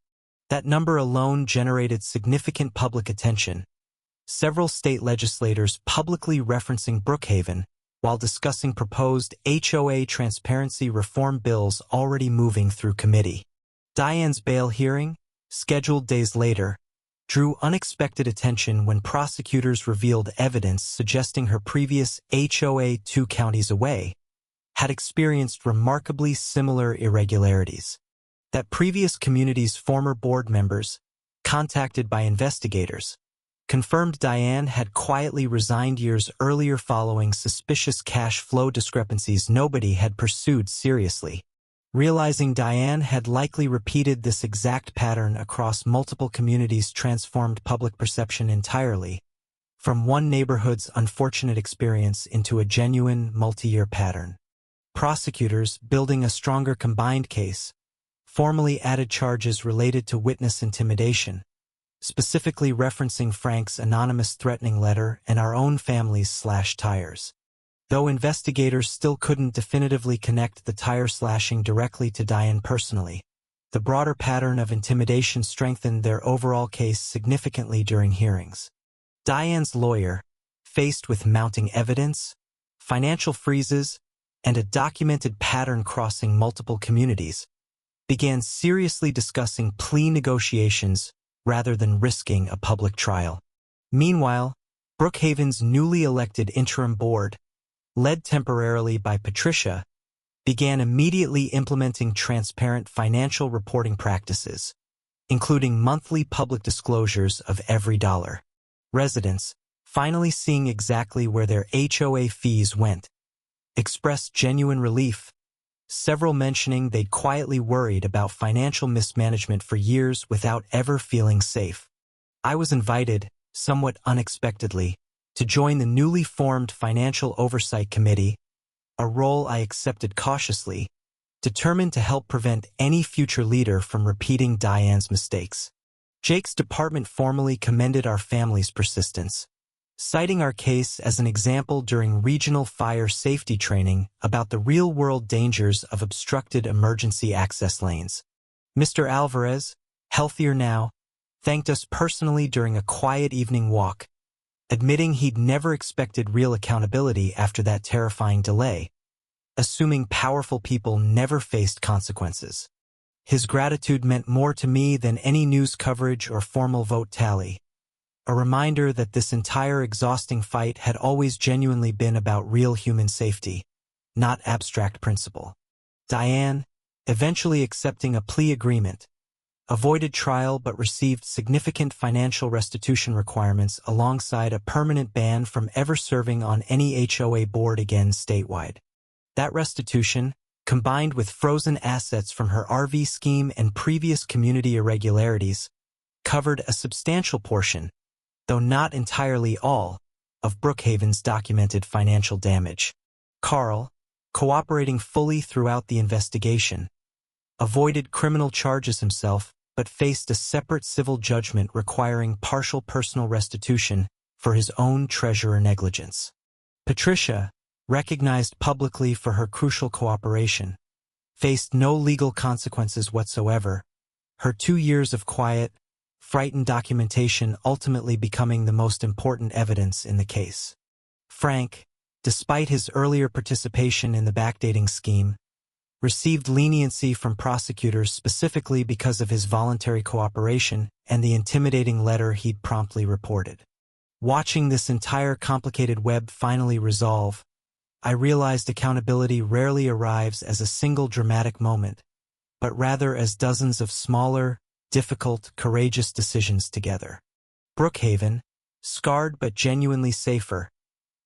That number alone generated significant public attention, several state legislators publicly referencing Brookhaven while discussing proposed HOA transparency reform bills already moving through committee. Diane's bail hearing, scheduled days later, drew unexpected attention when prosecutors revealed evidence suggesting her previous HOA 2 counties away had experienced remarkably similar irregularities. That previous community's former board members, contacted by investigators, confirmed Diane had quietly resigned years earlier following suspicious cash flow discrepancies nobody had pursued seriously. Realizing Diane had likely repeated this exact pattern across multiple communities transformed public perception entirely, from one neighborhood's unfortunate experience into a genuine multi-year pattern. Prosecutors, building a stronger combined case, formally added charges related to witness intimidation, specifically referencing Frank's anonymous threatening letter and our own family's slashed tires. Though investigators still couldn't definitively connect the tire slashing directly to Diane personally, the broader pattern of intimidation strengthened their overall case significantly during hearings. Diane's lawyer, faced with mounting evidence, financial freezes, and a documented pattern crossing multiple communities, began seriously discussing plea negotiations rather than risking a public trial. Meanwhile, Brookhaven's newly elected interim board, led temporarily by Patricia, began immediately implementing transparent financial reporting practices, including monthly public disclosures of every dollar. Residents, finally seeing exactly where their HOA fees went, expressed genuine relief, several mentioning they'd quietly worried about financial mismanagement for years without ever feeling safe. I was invited, somewhat unexpectedly, to join the newly formed Financial Oversight Committee, a role I accepted cautiously, determined to help prevent any future leader from repeating Diane's mistakes. Jake's department formally commended our family's persistence, citing our case as an example during regional fire safety training about the real-world dangers of obstructed emergency access lanes. Mr. Alvarez, healthier now, thanked us personally during a quiet evening walk, admitting he'd never expected real accountability after that terrifying delay, assuming powerful people never faced consequences. His gratitude meant more to me than any news coverage or formal vote tally, a reminder that this entire exhausting fight had always genuinely been about real human safety, not abstract principle. Diane, eventually accepting a plea agreement, avoided trial but received significant financial restitution requirements alongside a permanent ban from ever serving on any HOA board again statewide. That restitution, combined with frozen assets from her RV scheme and previous community irregularities, covered a substantial portion, though not entirely all, of Brookhaven's documented financial damage. Carl, cooperating fully throughout the investigation, avoided criminal charges himself but faced a separate civil judgment requiring partial personal restitution for his own treasurer negligence. Patricia, recognized publicly for her crucial cooperation, faced no legal consequences whatsoever, her 2 years of quiet, frightened documentation ultimately becoming the most important evidence in the case. Frank, despite his earlier participation in the backdating scheme, received leniency from prosecutors specifically because of his voluntary cooperation and the intimidating letter he'd promptly reported. Watching this entire complicated web finally resolve, I realized accountability rarely arrives as a single dramatic moment, but rather as dozens of smaller, difficult, courageous decisions together. Brookhaven, scarred but genuinely safer,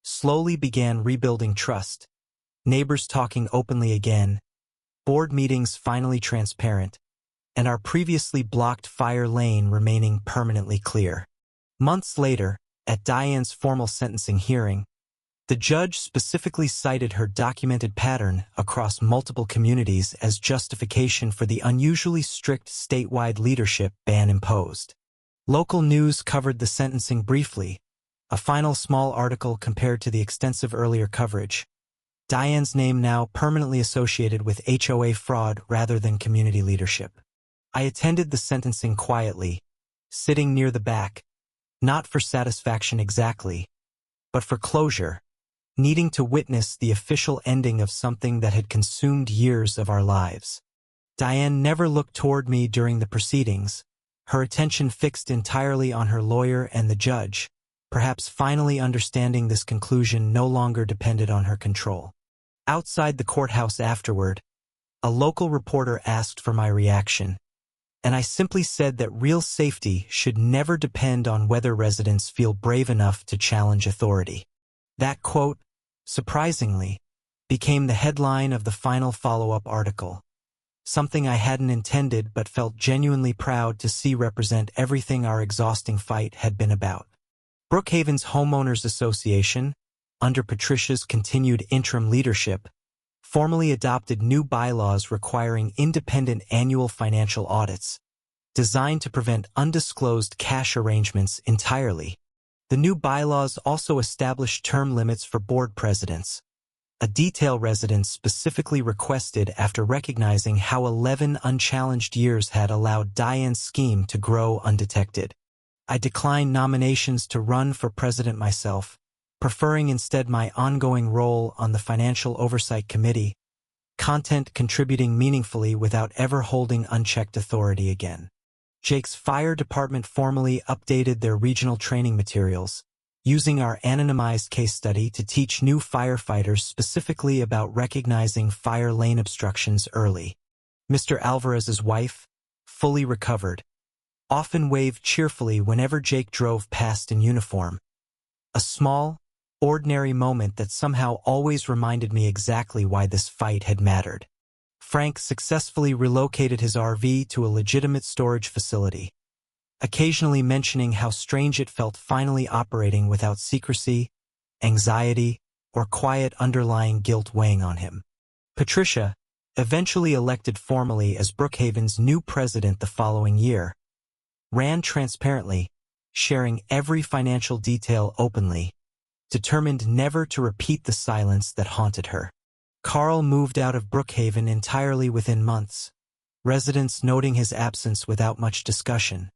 slowly began rebuilding trust, neighbors talking openly again, board meetings finally transparent, and our previously blocked fire lane remaining permanently clear. Months later, at Diane's formal sentencing hearing, the judge specifically cited her documented pattern across multiple communities as justification for the unusually strict statewide leadership ban imposed. Local news covered the sentencing briefly, a final small article compared to the extensive earlier coverage. Diane's name now permanently associated with HOA fraud rather than community leadership. I attended the sentencing quietly, sitting near the back, not for satisfaction exactly, but for closure, needing to witness the official ending of something that had consumed years of our lives. Diane never looked toward me during the proceedings, her attention fixed entirely on her lawyer and the judge, perhaps finally understanding this conclusion no longer depended on her control. Outside the courthouse afterward, a local reporter asked for my reaction, and I simply said that real safety should never depend on whether residents feel brave enough to challenge authority. That quote, surprisingly, became the headline of the final follow-up article, something I hadn't intended but felt genuinely proud to see represent everything our exhausting fight had been about. Brookhaven's Homeowners Association, under Patricia's continued interim leadership, formally adopted new bylaws requiring independent annual financial audits, designed to prevent undisclosed cash arrangements entirely. The new bylaws also established term limits for board presidents, a detail residents specifically requested after recognizing how 11 unchallenged years had allowed Diane's scheme to grow undetected. I declined nominations to run for president myself, preferring instead my ongoing role on the Financial Oversight Committee, content contributing meaningfully without ever holding unchecked authority again. Jake's fire department formally updated their regional training materials, using our anonymized case study to teach new firefighters specifically about recognizing fire lane obstructions early. Mr. Alvarez's wife, fully recovered, often waved cheerfully whenever Jake drove past in uniform, a small, ordinary moment that somehow always reminded me exactly why this fight had mattered. Frank successfully relocated his RV to a legitimate storage facility, occasionally mentioning how strange it felt finally operating without secrecy, anxiety, or quiet underlying guilt weighing on him. Patricia, eventually elected formally as Brookhaven's new president the following year, ran transparently, sharing every financial detail openly, determined never to repeat the silence that haunted her. Carl moved out of Brookhaven entirely within months, residents noting his absence without much discussion,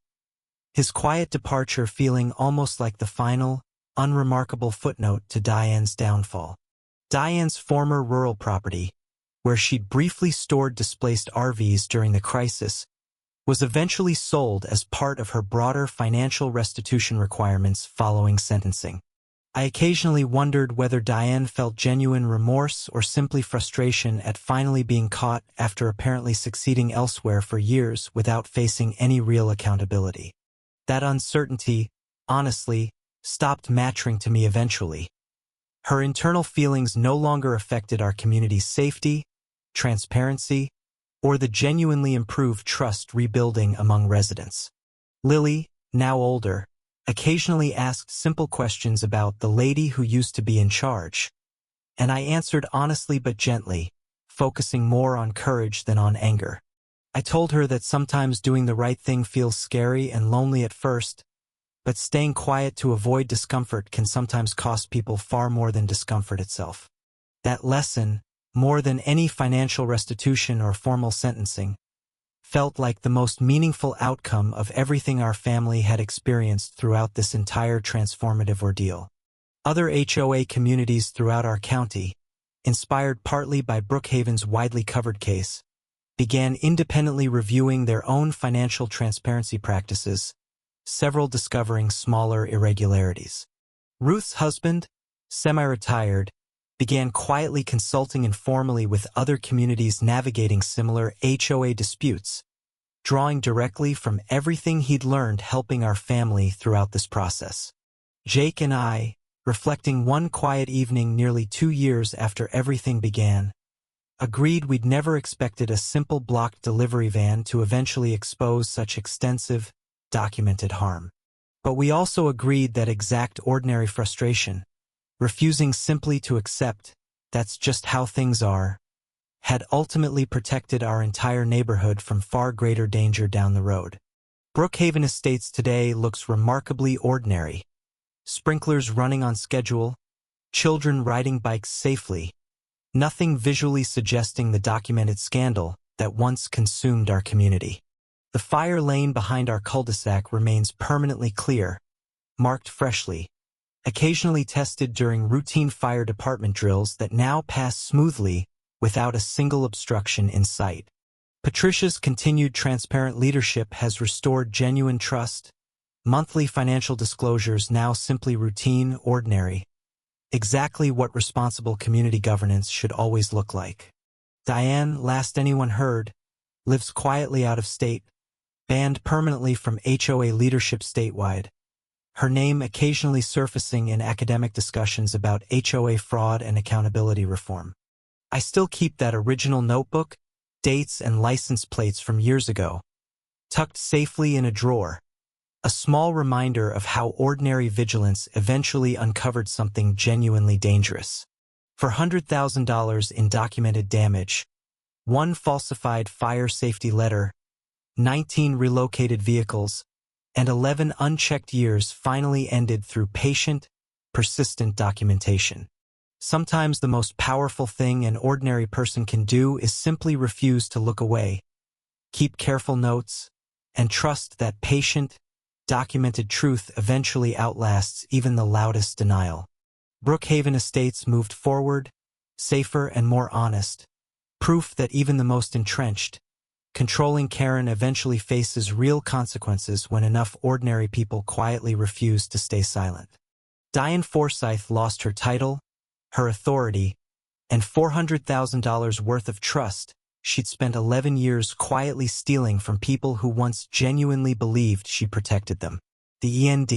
his quiet departure feeling almost like the final, unremarkable footnote to Diane's downfall. Diane's former rural property, where she'd briefly stored displaced RVs during the crisis, was eventually sold as part of her broader financial restitution requirements following sentencing. I occasionally wondered whether Diane felt genuine remorse or simply frustration at finally being caught after apparently succeeding elsewhere for years without facing any real accountability. That uncertainty, honestly, stopped mattering to me eventually. Her internal feelings no longer affected our community's safety, transparency, or the genuinely improved trust rebuilding among residents. Lily, now older, occasionally asked simple questions about the lady who used to be in charge, and I answered honestly but gently, focusing more on courage than on anger. I told her that sometimes doing the right thing feels scary and lonely at first, but staying quiet to avoid discomfort can sometimes cost people far more than discomfort itself. That lesson, more than any financial restitution or formal sentencing, felt like the most meaningful outcome of everything our family had experienced throughout this entire transformative ordeal. Other HOA communities throughout our county, inspired partly by Brookhaven's widely covered case, began independently reviewing their own financial transparency practices, several discovering smaller irregularities. Ruth's husband, semi-retired, began quietly consulting informally with other communities navigating similar HOA disputes, drawing directly from everything he'd learned helping our family throughout this process. Jake and I, reflecting one quiet evening nearly 2 years after everything began, agreed we'd never expected a simple blocked delivery van to eventually expose such extensive, documented harm. But we also agreed that exact ordinary frustration, refusing simply to accept that's just how things are, had ultimately protected our entire neighborhood from far greater danger down the road. Brookhaven Estates today looks remarkably ordinary. Sprinklers running on schedule, children riding bikes safely, nothing visually suggesting the documented scandal that once consumed our community. The fire lane behind our cul-de-sac remains permanently clear, marked freshly, occasionally tested during routine fire department drills that now pass smoothly without a single obstruction in sight. Patricia's continued transparent leadership has restored genuine trust, monthly financial disclosures now simply routine, ordinary, exactly what responsible community governance should always look like. Diane, last anyone heard, lives quietly out of state, banned permanently from HOA leadership statewide, her name occasionally surfacing in academic discussions about HOA fraud and accountability reform. I still keep that original notebook, dates and license plates from years ago, tucked safely in a drawer, a small reminder of how ordinary vigilance eventually uncovered something genuinely dangerous. For $100,000 in documented damage, 1 falsified fire safety letter, 19 relocated vehicles, and 11 unchecked years finally ended through patient, persistent documentation. Sometimes the most powerful thing an ordinary person can do is simply refuse to look away, keep careful notes, and trust that patient, documented truth eventually outlasts even the loudest denial. Brookhaven Estates moved forward, safer and more honest, proof that even the most entrenched, controlling Karen eventually faces real consequences when enough ordinary people quietly refuse to stay silent. Diane Forsyth lost her title, her authority, and $400,000 worth of trust she'd spent 11 years quietly stealing from people who once genuinely believed she protected them. The END.